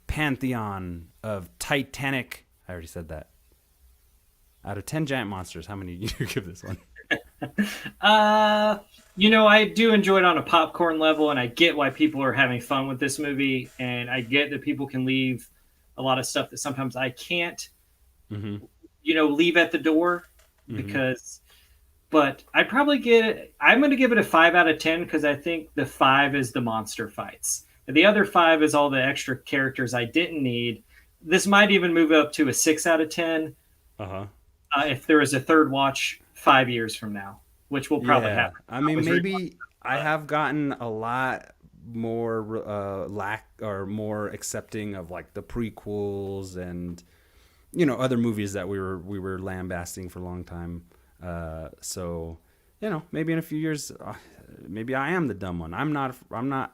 pantheon of Titanic, I already said that. Out of 10 giant monsters, how many do you give this one? I do enjoy it on a popcorn level, and I get why people are having fun with this movie, and I get that people can leave a lot of stuff that sometimes I can't, leave at the door because. But I'm going to give it a 5 out of 10 because I think the 5 is the monster fights. The other 5 is all the extra characters I didn't need. This might even move up to a 6 out of 10 if there is a third watch 5 years from now, which will probably happen. I mean, maybe I have gotten a lot more more accepting of like the prequels and other movies that we were lambasting for a long time. So maybe in a few years, maybe I am the dumb one. I'm not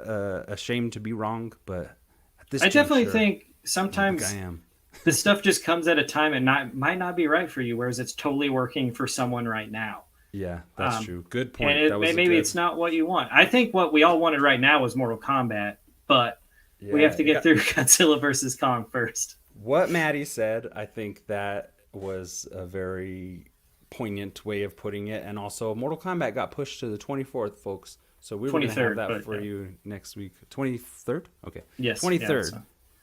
ashamed to be wrong, but at this I definitely juncture, think sometimes I am. the stuff just comes at a time and might not be right for you, whereas it's totally working for someone right now. Yeah, that's true. Good And point. That was a maybe good. it's not what you want. I think what we all wanted right now was Mortal Kombat, but we Yeah, have to get through Godzilla versus Kong first. what Matty said, I think that was a very poignant way of putting it. And also, Mortal Kombat got pushed to the 24th, folks. So we were going to have 23rd, that but for you next week. 23rd? Okay. yes, yeah, 23rd. so.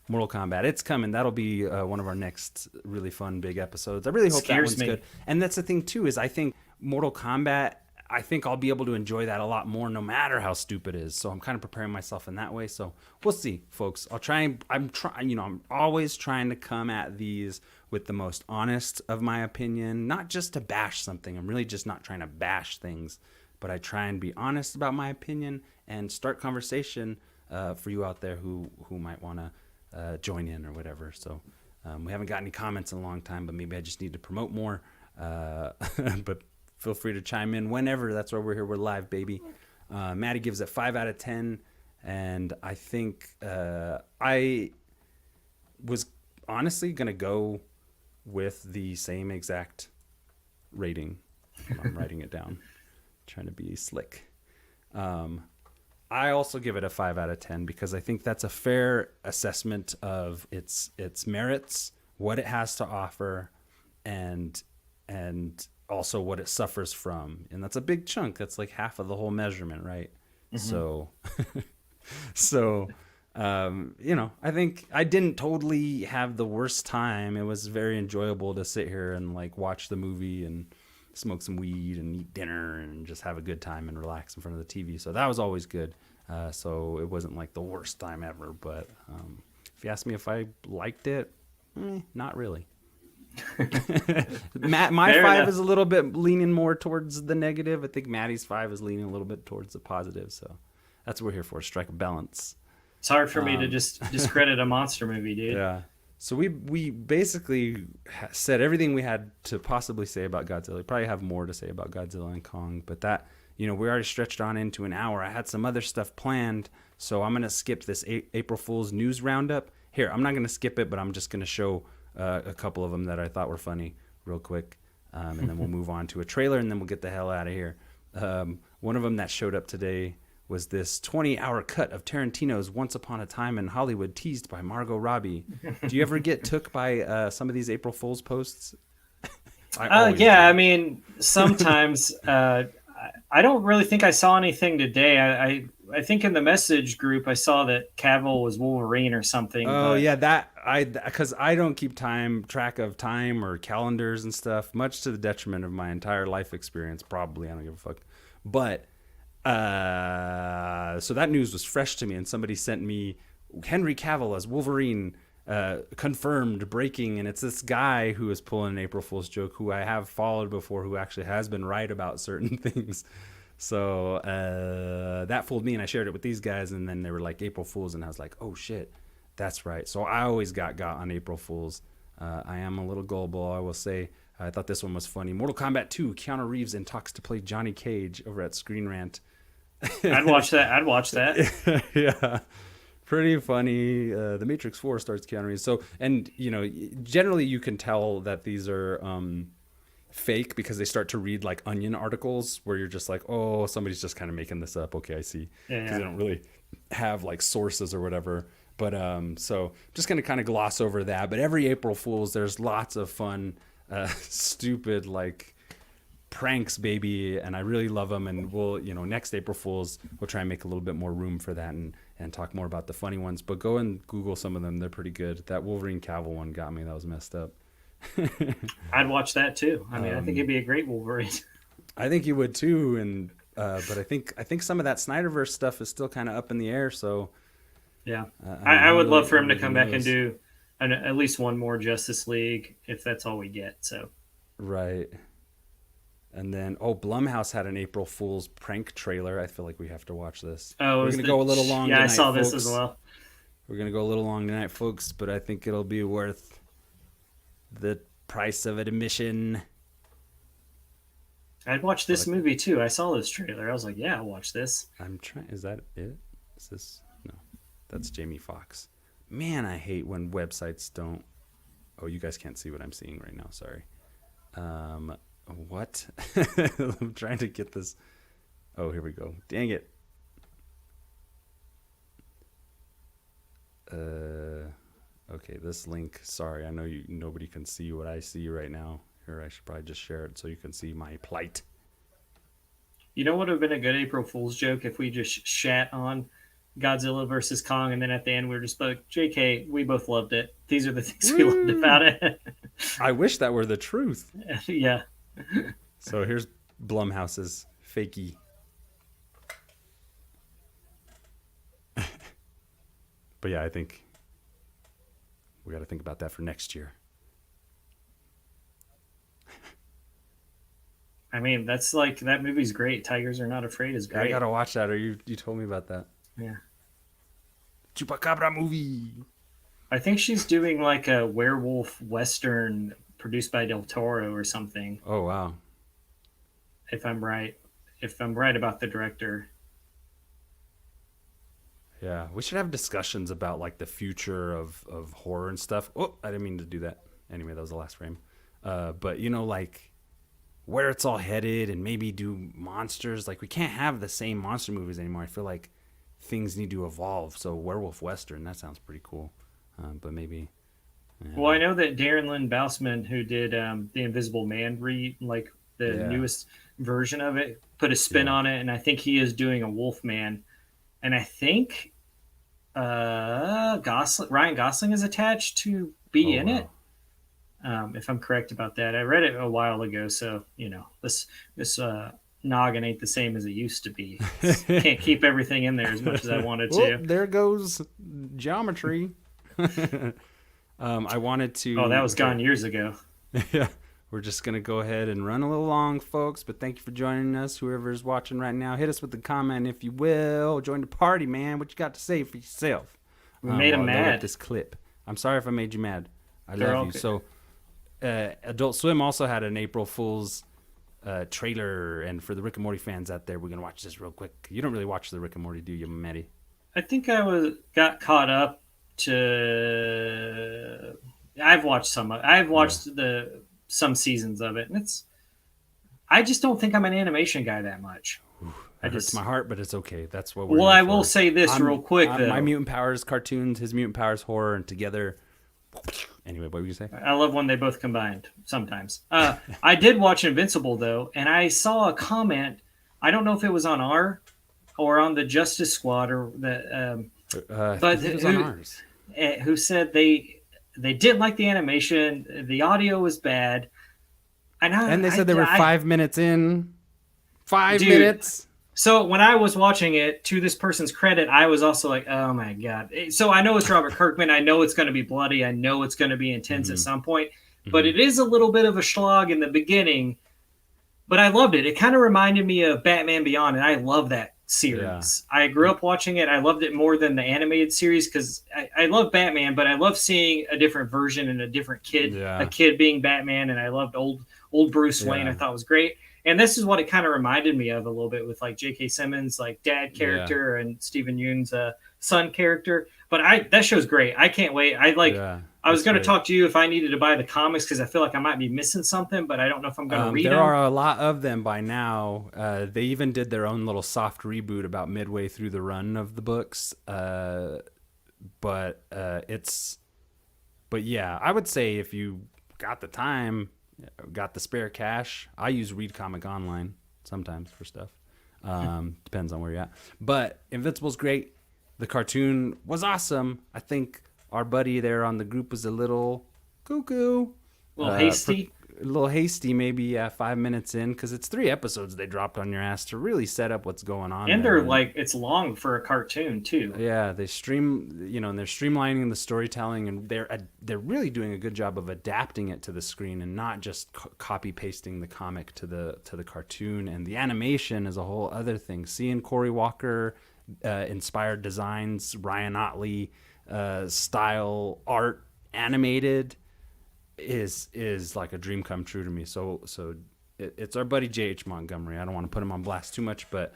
Mortal Kombat. It's coming. That'll be one of our next really fun big episodes. I really hope that Scares one's me. good. And that's the thing too is I think Mortal Kombat. I think I'll be able to enjoy that a lot more, no matter how stupid it is. So I'm kind of preparing myself in that way. So we'll see, folks. I'll try. I'm trying. I'm always trying to come at these with the most honest of my opinion, not just to bash something. I'm really just not trying to bash things, but I try and be honest about my opinion and start conversation for you out there who might want to join in or whatever. So we haven't got any comments in a long time, but maybe I just need to promote more. But feel free to chime in whenever. That's why we're here. We're live, baby. Matty gives it 5 out of 10. And I think I was honestly going to go with the same exact rating. I'm writing it down, trying to be slick. I also give it a 5 out of 10 because I think that's a fair assessment of its merits, what it has to offer, and also what it suffers from. And that's a big chunk. That's like half of the whole measurement, right? Mm-hmm. So I think I didn't totally have the worst time. It was very enjoyable to sit here and like watch the movie and smoke some weed and eat dinner and just have a good time and relax in front of the TV. So that was always good. So it wasn't like the worst time ever. But if you ask me if I liked it, not really. My Fair 5 enough. is a little bit leaning more towards the negative. I think Maddie's 5 is leaning a little bit towards the positive. So that's what we're here for, strike a balance. It's hard for me to just discredit a monster movie, dude. Yeah. So we basically said everything we had to possibly say about Godzilla. We probably have more to say about Godzilla and Kong, but that, we already stretched on into an hour. I had some other stuff planned, so I'm going to skip this April Fool's news roundup. Here, I'm not going to skip it, but I'm just going to show a couple of them that I thought were funny real quick, and then we'll move on to a trailer, and then we'll get the hell out of here. One of them that showed up today was this 20-hour cut of Tarantino's Once Upon a Time in Hollywood teased by Margot Robbie. Do you ever get took by some of these April Fool's posts? Yeah, do. I mean, sometimes I don't really think I saw anything today. I think in the message group I saw that Cavill was Wolverine or something. Oh but yeah, because I don't keep track of time or calendars and stuff, much to the detriment of my entire life experience. Probably I don't give a fuck, but. So that news was fresh to me, and somebody sent me Henry Cavill as Wolverine confirmed, breaking, and it's this guy who is pulling an April Fool's joke who I have followed before, who actually has been right about certain things. So that fooled me, and I shared it with these guys, and then they were like April Fools, and I was like, oh shit, that's right. So I always got on April Fools. I am a little gullible, I will say. I thought this one was funny. Mortal Kombat 2, Keanu Reeves in talks to play Johnny Cage over at Screen Rant. I'd watch that. Yeah, pretty funny. The Matrix 4 starts Keanu Reeves. So, and generally you can tell that these are fake because they start to read like Onion articles where you're just like, oh, somebody's just kind of making this up. Okay, I see. Because they don't really have like sources or whatever. But so just gonna kind of gloss over that. But every April Fool's, there's lots of fun, stupid like pranks, baby, and I really love them. And we'll, next April Fool's, we'll try and make a little bit more room for that and talk more about the funny ones. But go and Google some of them; they're pretty good. That Wolverine Cavill one got me; that was messed up. I'd watch that too. I mean, I think he'd be a great Wolverine. I think you would too, and but I think some of that Snyderverse stuff is still kind of up in the air. So yeah, I I would really- love for him to really come back and knows. do at least one more Justice League if that's all we get. So Right. And then, Blumhouse had an April Fool's prank trailer. I feel like we have to watch this. We're was going to go a little long Yeah, tonight, I saw this folks. as well. We're going to go a little long tonight, folks, but I think it'll be worth the price of admission. I'd watch this movie too. I saw this trailer. I was like, yeah, I'll watch this. I'm trying. Is that it? Is this? No. That's Jamie Foxx. Man, I hate when websites don't. Oh, you guys can't see what I'm seeing right now. Sorry. What? I'm trying to get this. Oh, here we go. Dang it. Okay, this link. Sorry, I know nobody can see what I see right now. Here, I should probably just share it so you can see my plight. You know what would have been a good April Fool's joke if we just shat on Godzilla versus Kong, and then at the end we are just like, "JK, we both loved it. These are the things we loved about it." I wish that were the truth. Yeah. So here's Blumhouse's fakey. But yeah, I think we got to think about that for next year. I mean, that's like, that movie's great. Tigers Are Not Afraid is great. I gotta watch that. Or you told me about that. Yeah. Chupacabra movie. I think she's doing like a werewolf western produced by Del Toro or something. Oh wow. If I'm right. If I'm right about the director. Yeah, we should have discussions about like the future of horror and stuff. Oh, I didn't mean to do that. Anyway, that was the last frame. But you know, like where it's all headed, and maybe do monsters. Like we can't have the same monster movies anymore. I feel like things need to evolve. So werewolf western, that sounds pretty cool. But maybe. Well, I know that Darren Lynn Bousman, who did the Invisible Man, like the newest version of it, put a spin on it, and I think he is doing a Wolfman. And I think Ryan Gosling is attached to be in it. If I'm correct about that, I read it a while ago, so you know this noggin ain't the same as it used to be. Can't keep everything in there as much as I wanted to. There goes geometry. I wanted to. Oh, that was gone years ago. Yeah. We're just going to go ahead and run a little long, folks. But thank you for joining us. Whoever's watching right now, hit us with a comment, if you will. Join the party, man. What you got to say for yourself? We made him mad. This clip. I'm sorry if I made you mad. I love you. So, Adult Swim also had an April Fool's trailer. And for the Rick and Morty fans out there, we're going to watch this real quick. You don't really watch the Rick and Morty, do you, Matty? I think I got caught up to... I've watched some. I've watched some seasons of it, and I just don't think I'm an animation guy that much. It hurts my heart, but it's okay. That's what we're I will say this real quick, though. My Mutant Powers cartoons, his Mutant Powers horror, and together. Anyway, what were you say? I love when they both combined. Sometimes I did watch Invincible though, and I saw a comment. I don't know if it was on our or on the Justice Squad or the, but it was on ours. Who said they didn't like the animation. The audio was bad. And they said they were 5 minutes in. 5 minutes. So when I was watching it, to this person's credit, I was also like, oh my God. So I know it's Robert Kirkman. I know it's going to be bloody. I know it's going to be intense at some point. But it is a little bit of a slog in the beginning. But I loved it. It kind of reminded me of Batman Beyond, and I love that series. Yeah. I grew up watching it. I loved it more than the animated series because I love Batman, but I love seeing a different version and a different kid, a kid being Batman, and I loved old Bruce Wayne. I thought was great. And this is what it kind of reminded me of a little bit with like J.K. Simmons' like dad character and Stephen Yeun's son character. But that show's great. I can't wait. I was going to talk to you if I needed to buy the comics because I feel like I might be missing something, but I don't know if I'm going to read them. There are a lot of them by now. They even did their own little soft reboot about midway through the run of the books. But yeah, I would say if you got the time, got the spare cash, I use Read Comic Online sometimes for stuff. Depends on where you're at. But Invincible's great. The cartoon was awesome. I think our buddy there on the group was a little cuckoo. A little hasty? A little hasty, maybe 5 minutes in, because it's 3 episodes they dropped on your ass to really set up what's going on. And they're like, it's long for a cartoon, too. Yeah, and they're streamlining the storytelling, and they're really doing a good job of adapting it to the screen and not just copy pasting the comic to the cartoon. And the animation is a whole other thing. Seeing Cory Walker inspired designs, Ryan Otley style art animated is like a dream come true to me. So it's our buddy J.H. Montgomery. I don't want to put him on blast too much, but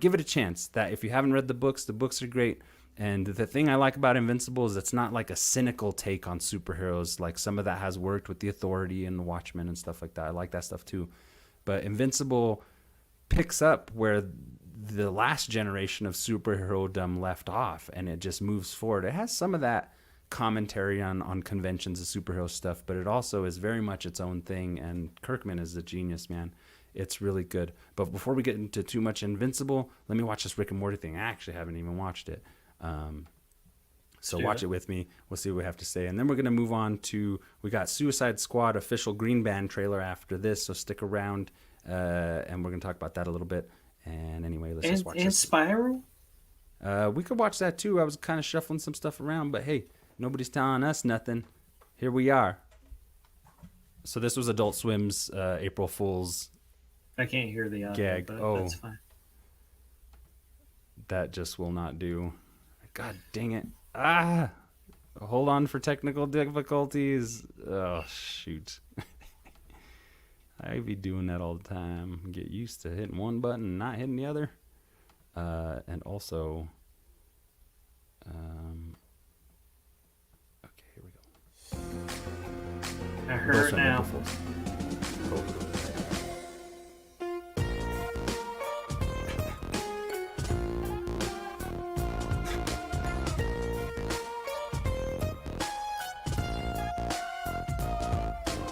give it a chance. That if you haven't read the books are great. And the thing I like about Invincible is it's not like a cynical take on superheroes. Like some of that has worked with the Authority and the Watchmen and stuff like that. I like that stuff too. But Invincible picks up where the last generation of superhero-dom left off, and it just moves forward. It has some of that commentary on conventions of superhero stuff, but it also is very much its own thing, and Kirkman is a genius, man. It's really good. But before we get into too much Invincible, let me watch this Rick and Morty thing. I actually haven't even watched it. So watch it with me. We'll see what we have to say. And then we're going to move on to, we got Suicide Squad official Green Band trailer after this, so stick around, and we're going to talk about that a little bit. And anyway, let's just watch this. And Spiral? We could watch that too. I was kind of shuffling some stuff around, but hey, nobody's telling us nothing. Here we are. So this was Adult Swim's April Fool's I can't hear the audio, gag. but Oh, that's fine. That just will not do. God dang it. Hold on for technical difficulties. Oh, shoot. I be doing that all the time. Get used to hitting one button and not hitting the other. And also, okay, here we go. I heard it now.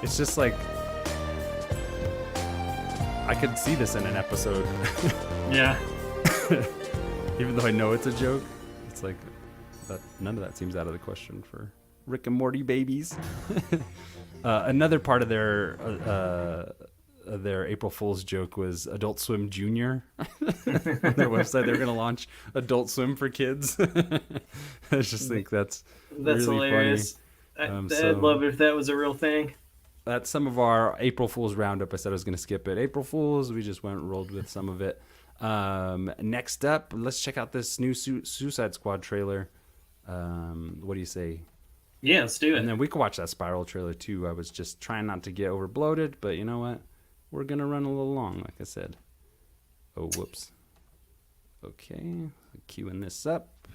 It's just like, I could see this in an episode. Yeah. Even though I know it's a joke, it's like that. None of that seems out of the question for Rick and Morty babies. Another part of their April Fool's joke was Adult Swim Junior. On their website, they're going to launch Adult Swim for kids. I just think that's really hilarious. Funny. I'd love it if that was a real thing. That's some of our April Fool's roundup. I said I was going to skip it. April Fool's, we just rolled with some of it. Next up, let's check out this new Suicide Squad trailer. What do you say? Yeah, let's do it. And then we could watch that Spiral trailer too. I was just trying not to get over bloated, but you know what? We're going to run a little long, like I said. Oh, whoops. Okay, queuing this up.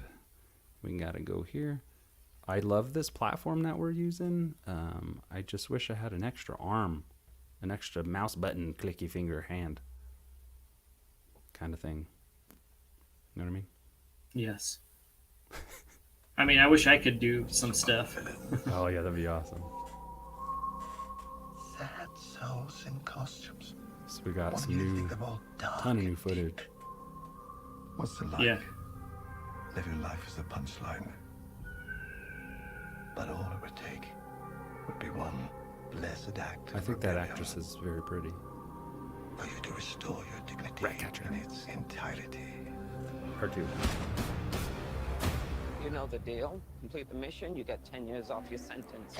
We got to go here. I love this platform that we're using. I just wish I had an extra arm, an extra mouse button, clicky finger hand kind of thing. You know what I mean? Yes. I mean, I wish I could do some stuff. Oh, yeah, that'd be awesome. Sad souls in costumes. So we got some ton of new footage. What's it like? Yeah. Live your life as a punchline. But all it would take would be one blessed act of I think that rebellion actress is very pretty. for you to restore your dignity Ratcatcher. in its entirety. Her too. You know the deal. Complete the mission, you get 10 years off your sentence.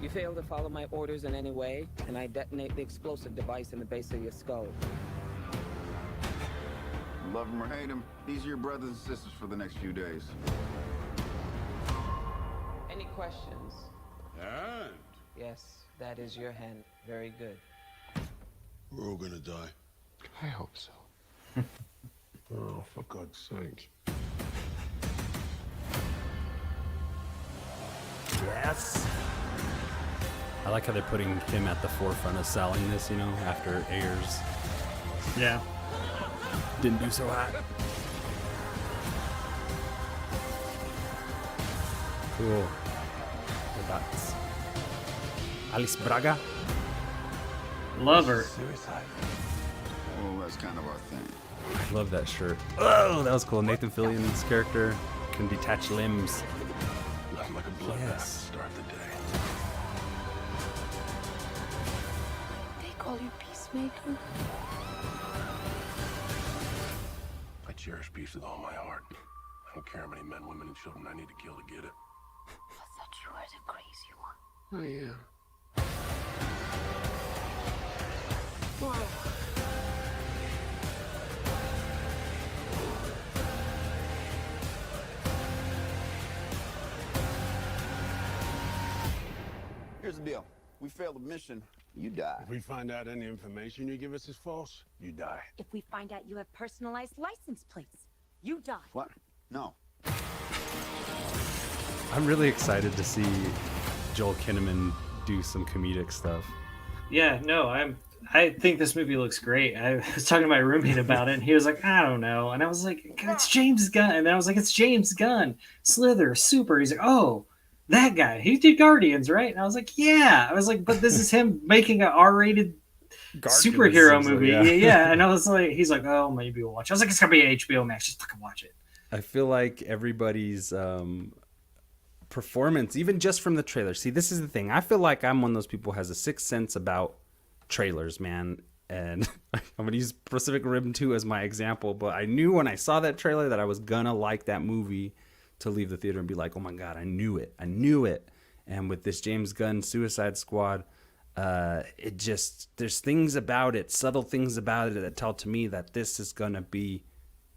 You fail to follow my orders in any way, and I detonate the explosive device in the base of your skull. Love him or hate him, these are your brothers and sisters for the next few days. Any questions? And Yes, that is your hand. Very good. we're all gonna die. I hope so. Oh, for God's sake. Yes. I like how they're putting him at the forefront of selling this, you know, after Ayers Yeah. didn't do so hot. Cool. That's Alice Braga. Love her. Suicide. Well, that's kind of our thing. I love that shirt. Oh, that was cool. Nathan Fillion's character can detach limbs. Nothing like a bloodbath Yes. to start the day. They call you Peacemaker? I cherish peace with all my heart. I don't care how many men, women, and children I need to kill to get it. I thought you were the crazy one. I am. Here's the deal. We failed the mission, you die. If we find out any information you give us is false, you die. If we find out you have personalized license plates, you die. What? No. I'm really excited to see Joel Kinnaman do some comedic stuff. Yeah, no, I think this movie looks great. I was talking to my roommate about it, and he was like, "I don't know," and I was like, "It's James Gunn," and I was like, "It's James Gunn, Slither, Super." He's like, "Oh, that guy. He did Guardians, right?" And I was like, "Yeah." I was like, "But this is him making an R-rated Guardians superhero seems like, movie." yeah. Yeah, yeah. And I was like, he's like, "Oh, maybe we'll watch it." I was like, "It's gonna be HBO Max. Just fucking watch it." I feel like everybody's performance, even just from the trailer. See, this is the thing. I feel like I'm one of those people who has a sixth sense about trailers, man. And I'm going to use Pacific Rim 2 as my example, but I knew when I saw that trailer that I was going to like that movie to leave the theater and be like, oh my God, I knew it. I knew it. And with this James Gunn Suicide Squad, it just, there's things about it, subtle things about it that tell to me that this is going to be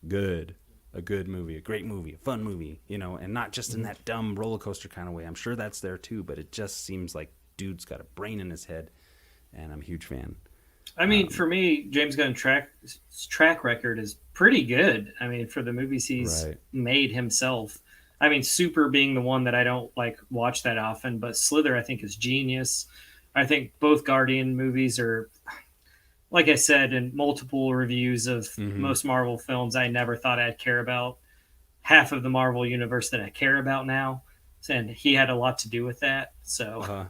good. A good movie, a great movie, a fun movie, you know, and not just in that dumb roller coaster kind of way. I'm sure that's there too, but it just seems like dude's got a brain in his head, and I'm a huge fan. I mean, for me, James Gunn track record is pretty good. I mean, for the movies he's Right. made himself. I mean, Super being the one that I don't like watch that often, but Slither I think is genius. I think both Guardian movies are, like I said in multiple reviews of Mm-hmm. most Marvel films, I never thought I'd care about half of the Marvel universe that I care about now, and he had a lot to do with that. So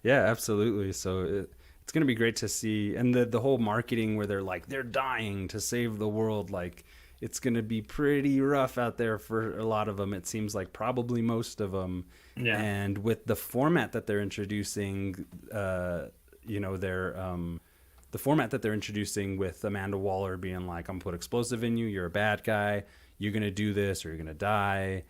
Yeah, absolutely. So it's going to be great to see. And the whole marketing where they're like, they're dying to save the world. Like, it's going to be pretty rough out there for a lot of them. It seems like probably most of them. yeah, And with the format that they're introducing, you know, the format that they're introducing with Amanda Waller being like, I'm gonna put explosive in you, you're a bad guy, you're gonna do this or you're gonna die.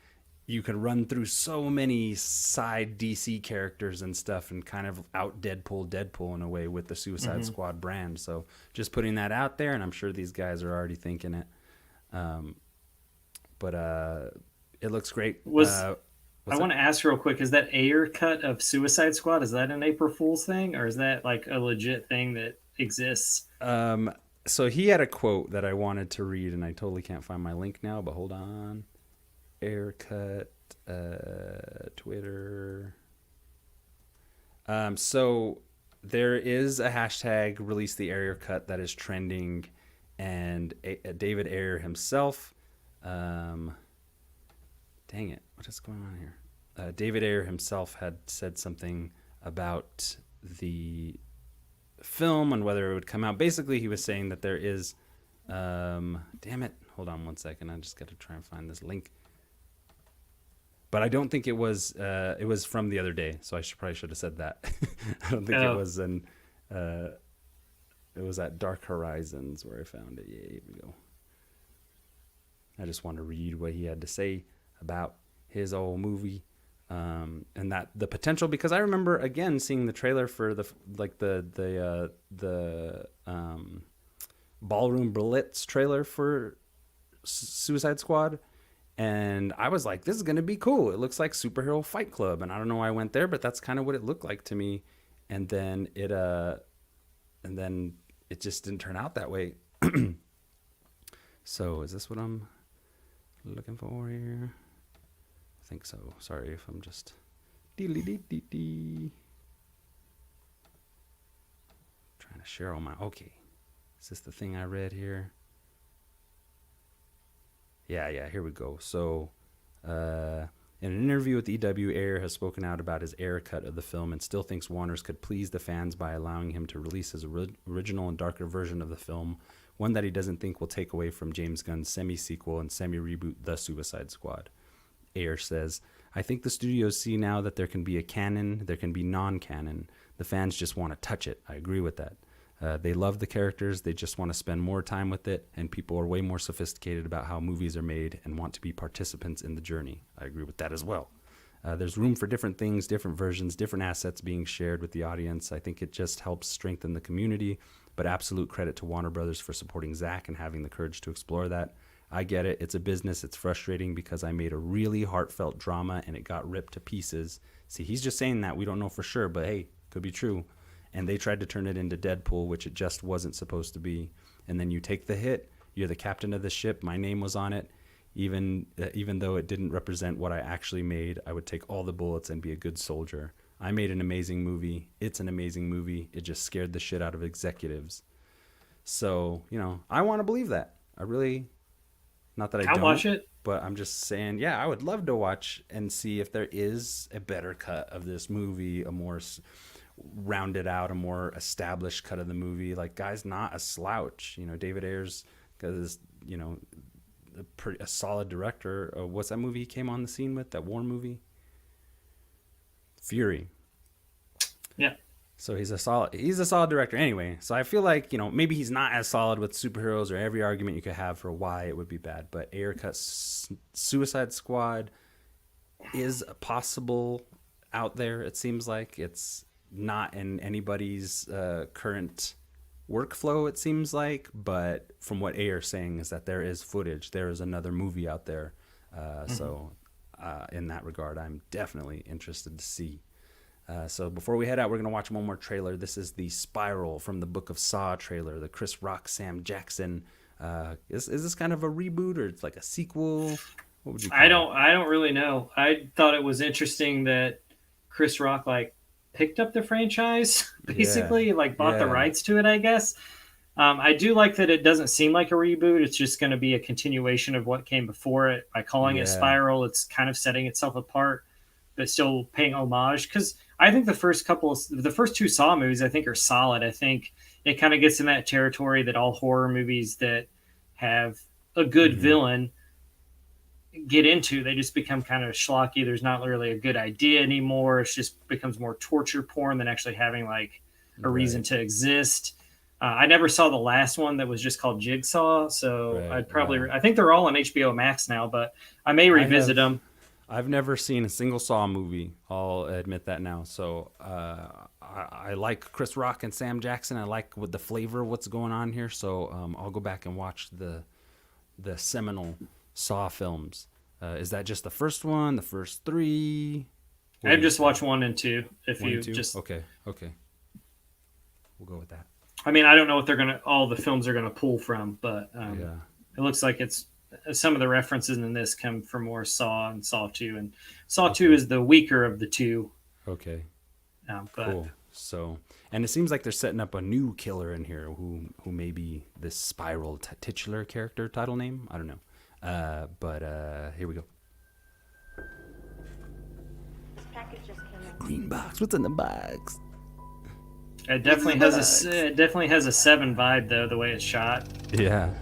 You can run through so many side DC characters and stuff and kind of out Deadpool in a way with the Suicide Squad brand. So just putting that out there, and I'm sure these guys are already thinking it. But it looks great. I want to ask real quick: is that Ayer cut of Suicide Squad? Is that an April Fool's thing, or is that like a legit thing that exists? So he had a quote that I wanted to read, and I totally can't find my link now, but hold on. Haircut, Twitter. So there is a hashtag release the Ayer cut that is trending, and David Ayer himself. Dang it, what is going on here? David Ayer himself had said something about the film and whether it would come out. Basically, he was saying that there is. Damn it! Hold on one second. I just got to try and find this link. But I don't think it was. It was from the other day, so I probably should have said that. I don't think it was an. It was at Dark Horizons where I found it. Yeah, here we go. I just want to read what he had to say about his old movie, and that the potential. Because I remember again seeing the trailer for the Ballroom Blitz trailer for Suicide Squad. And I was like, this is going to be cool. It looks like Superhero Fight Club. And I don't know why I went there, but that's kind of what it looked like to me. And then it just didn't turn out that way. So is this what I'm looking for here? I think so. Sorry if I'm just trying to share all my, okay. Is this the thing I read here? Yeah, here we go. So, in an interview with EW, Ayer has spoken out about his Ayer cut of the film and still thinks Warner's could please the fans by allowing him to release his original and darker version of the film, one that he doesn't think will take away from James Gunn's semi-sequel and semi-reboot The Suicide Squad. Ayer says, I think the studios see now that there can be a canon, there can be non-canon. The fans just want to touch it. I agree with that. They love the characters. They just want to spend more time with it. And people are way more sophisticated about how movies are made and want to be participants in the journey. I agree with that as well. There's room for different things, different versions, different assets being shared with the audience. I think it just helps strengthen the community. But absolute credit to Warner Brothers for supporting Zack and having the courage to explore that. I get it. It's a business. It's frustrating because I made a really heartfelt drama and it got ripped to pieces. See, he's just saying that. We don't know for sure, but hey, could be true. And they tried to turn it into Deadpool, which it just wasn't supposed to be. And then you take the hit. You're the captain of the ship. My name was on it. Even though it didn't represent what I actually made, I would take all the bullets and be a good soldier. I made an amazing movie. It's an amazing movie. It just scared the shit out of executives. So, you know, I want to believe that. I really, not that I I'll don't watch it. But I'm just saying, yeah, I would love to watch and see if there is a better cut of this movie, a more rounded out, a more established cut of the movie. Like, guy's not a slouch. You know, David Ayer's, because, you know, a solid director. What's that movie he came on the scene with? That war movie? Fury. Yeah. So he's a solid director anyway. So I feel like, you know, maybe he's not as solid with superheroes, or every argument you could have for why it would be bad. But Ayer cut Suicide Squad is possible out there. It seems like it's not in anybody's current workflow, it seems like. But from what Ayer's saying is that there is footage. There is another movie out there. So in that regard, I'm definitely interested to see. So before we head out, we're going to watch one more trailer. This is the Spiral from the Book of Saw trailer, the Chris Rock, Sam Jackson. Is this kind of a reboot, or it's like a sequel? What would you call I it? don't really know. I thought it was interesting that Chris Rock like picked up the franchise, basically, like bought the rights to it, I guess. I do like that it doesn't seem like a reboot. It's just going to be a continuation of what came before it. By calling it Spiral, it's kind of setting itself apart, but still paying homage. Because I think the first two Saw movies, I think, are solid. I think it kind of gets in that territory that all horror movies that have a good villain get into. They just become kind of schlocky. There's not really a good idea anymore. It just becomes more torture porn than actually having like a reason to exist. I never saw the last one that was just called Jigsaw, so I'd probably I think they're all on HBO Max now, but I may revisit them. I've never seen a single Saw movie. I'll admit that now. So I like Chris Rock and Sam Jackson. I like the flavor of what's going on here. So I'll go back and watch the seminal Saw films. Is that just the first one, the first three? I've just watched 1 and 2. Okay, we'll go with that. I mean, I don't know what all the films are gonna pull from, but it looks like it's some of the references in this come from more Saw and Saw 2, and Saw 2 is the weaker of the two. Okay. But cool. So, and it seems like they're setting up a new killer in here who may be this Spiral titular character title name. I don't know. But here we go. This package just came in. Green box. What's in the box? It definitely has a 7 vibe though, the way it's shot. Yeah.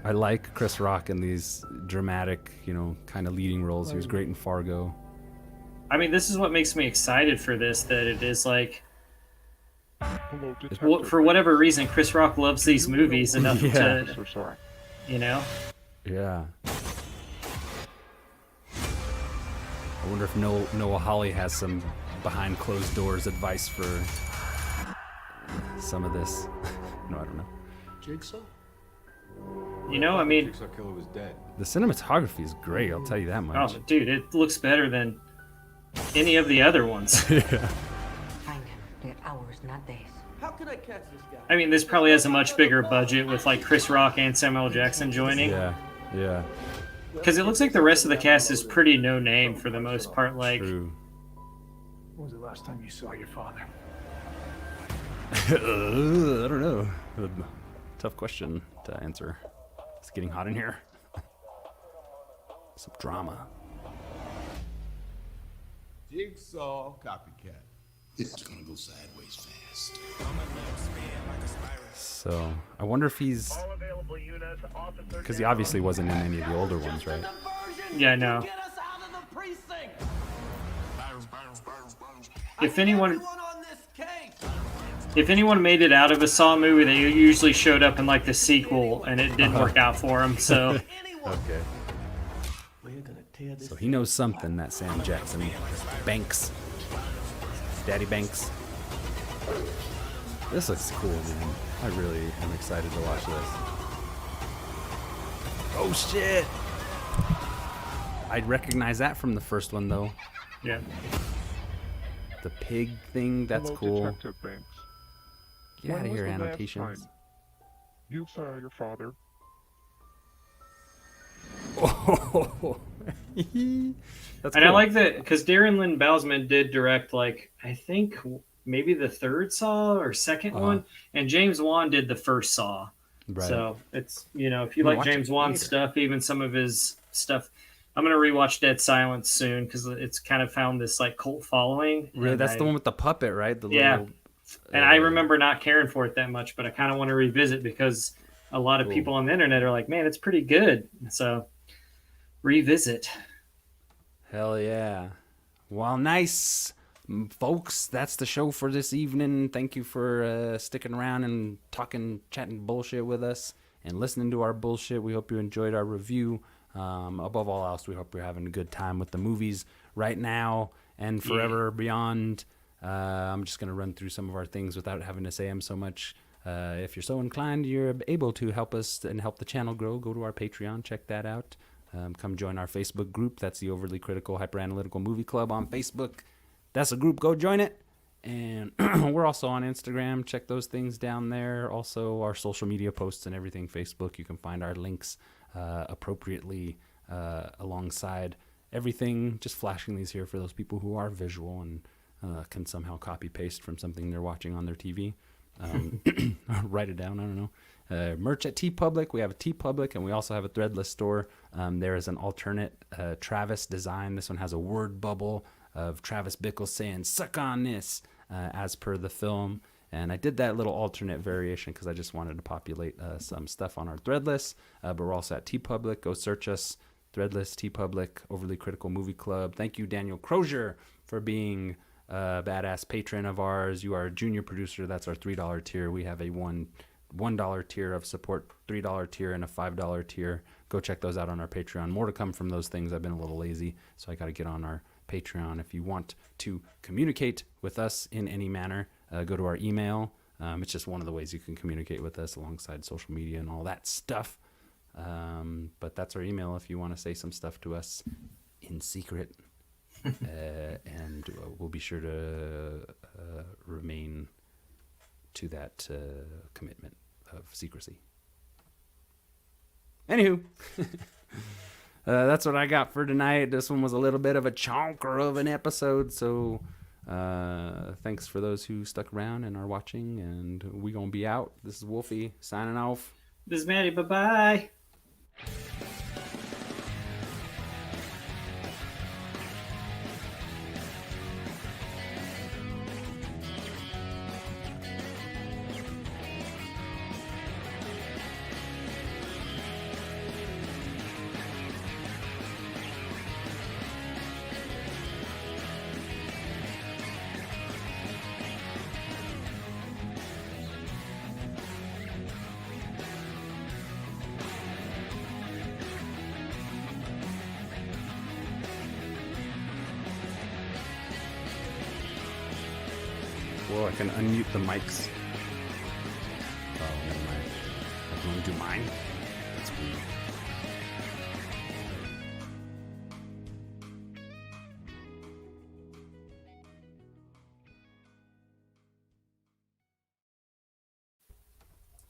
I like Chris Rock in these dramatic, you know, kind of leading roles. He was great in Fargo. I mean, this is what makes me excited for this, that it is like, for whatever reason, Chris Rock loves these movies enough to, you know? Yeah. I wonder if Noah Hawley has some behind closed doors advice for some of this. No, I don't know. Jigsaw? You know, I mean, Jigsaw Killer was dead. The cinematography is great, I'll tell you that much. Oh, dude, it looks better than any of the other ones. Find him. They're hours, not days. How could I catch this guy? I mean, this probably has a much bigger budget with like Chris Rock and Samuel Jackson joining. Yeah. Because it looks like the rest of the cast is pretty no name for the most part. Like, True. When was the last time you saw your father? I don't know. Tough question to answer. It's getting hot in here. Some drama. Jigsaw copycat. It's gonna go sideways fast. So I wonder if he's, because he obviously wasn't in any of the older ones, right? yeah, no. If anyone made it out of a Saw movie, they usually showed up in like the sequel, and it didn't work out for them. So Okay. So he knows something, that Sam Jackson. Banks. Daddy Banks. This looks cool, man. I really am excited to watch this. Oh, shit! I'd recognize that from the first one, though. yeah, The pig thing, that's cool. Detective Banks. Get out of When was here, the last annotations. time you saw your father? Oh, That's And I cool. like that because Darren Lynn Bousman did direct, like, I think maybe the third Saw or second one, and James Wan did the first Saw. Right. So it's, if you I'm gonna like watch James it Wan later. stuff, even some of his stuff, I'm gonna rewatch Dead Silence soon because it's kind of found this like cult following. Really, and that's the one with the puppet, right? The Yeah. little. And I remember not caring for it that much, but I kind of want to revisit because a lot of Cool. people on the internet are like, "Man, it's pretty good." So revisit. Hell yeah. Well, nice. Folks, that's the show for this evening. Thank you for sticking around and chatting bullshit with us and listening to our bullshit. We hope you enjoyed our review. Above all else, we hope you're having a good time with the movies right now and forever beyond. I'm just going to run through some of our things without having to say them so much. If you're so inclined, you're able to help us and help the channel grow, go to our Patreon, check that out. Come join our Facebook group. That's the Overly Critical Hyperanalytical Movie Club on Facebook. That's a group. Go join it. And we're also on Instagram. Check those things down there. Also, our social media posts and everything. Facebook, you can find our links appropriately alongside everything. Just flashing these here for those people who are visual and can somehow copy paste from something they're watching on their TV. Write it down. I don't know. Merch at TeePublic. We have a TeePublic, and we also have a Threadless store. There is an alternate Travis design. This one has a word bubble of Travis Bickle saying "suck on this" as per the film. And I did that little alternate variation because I just wanted to populate some stuff on our Threadless. But we're also at TeePublic. Go search us. Threadless, TeePublic, Overly Critical Movie Club. Thank you, Daniel Crozier, for being a badass patron of ours. You are a junior producer. That's our $3 tier. We have a $1 tier of support, $3 tier, and a $5 tier. Go check those out on our Patreon. More to come from those things. I've been a little lazy, so I got to get on our Patreon. If you want to communicate with us in any manner, go to our email. It's just one of the ways you can communicate with us alongside social media and all that stuff. But that's our email if you want to say some stuff to us in secret. And we'll be sure to remain to that commitment of secrecy. Anywho, that's what I got for tonight. This one was a little bit of a chonker of an episode, so thanks for those who stuck around and are watching, and we gonna be out. This is Wolfie signing off. This is Matty. Bye-bye. Whoa, I can unmute the mics. Oh, never mind. I can only do mine? That's weird.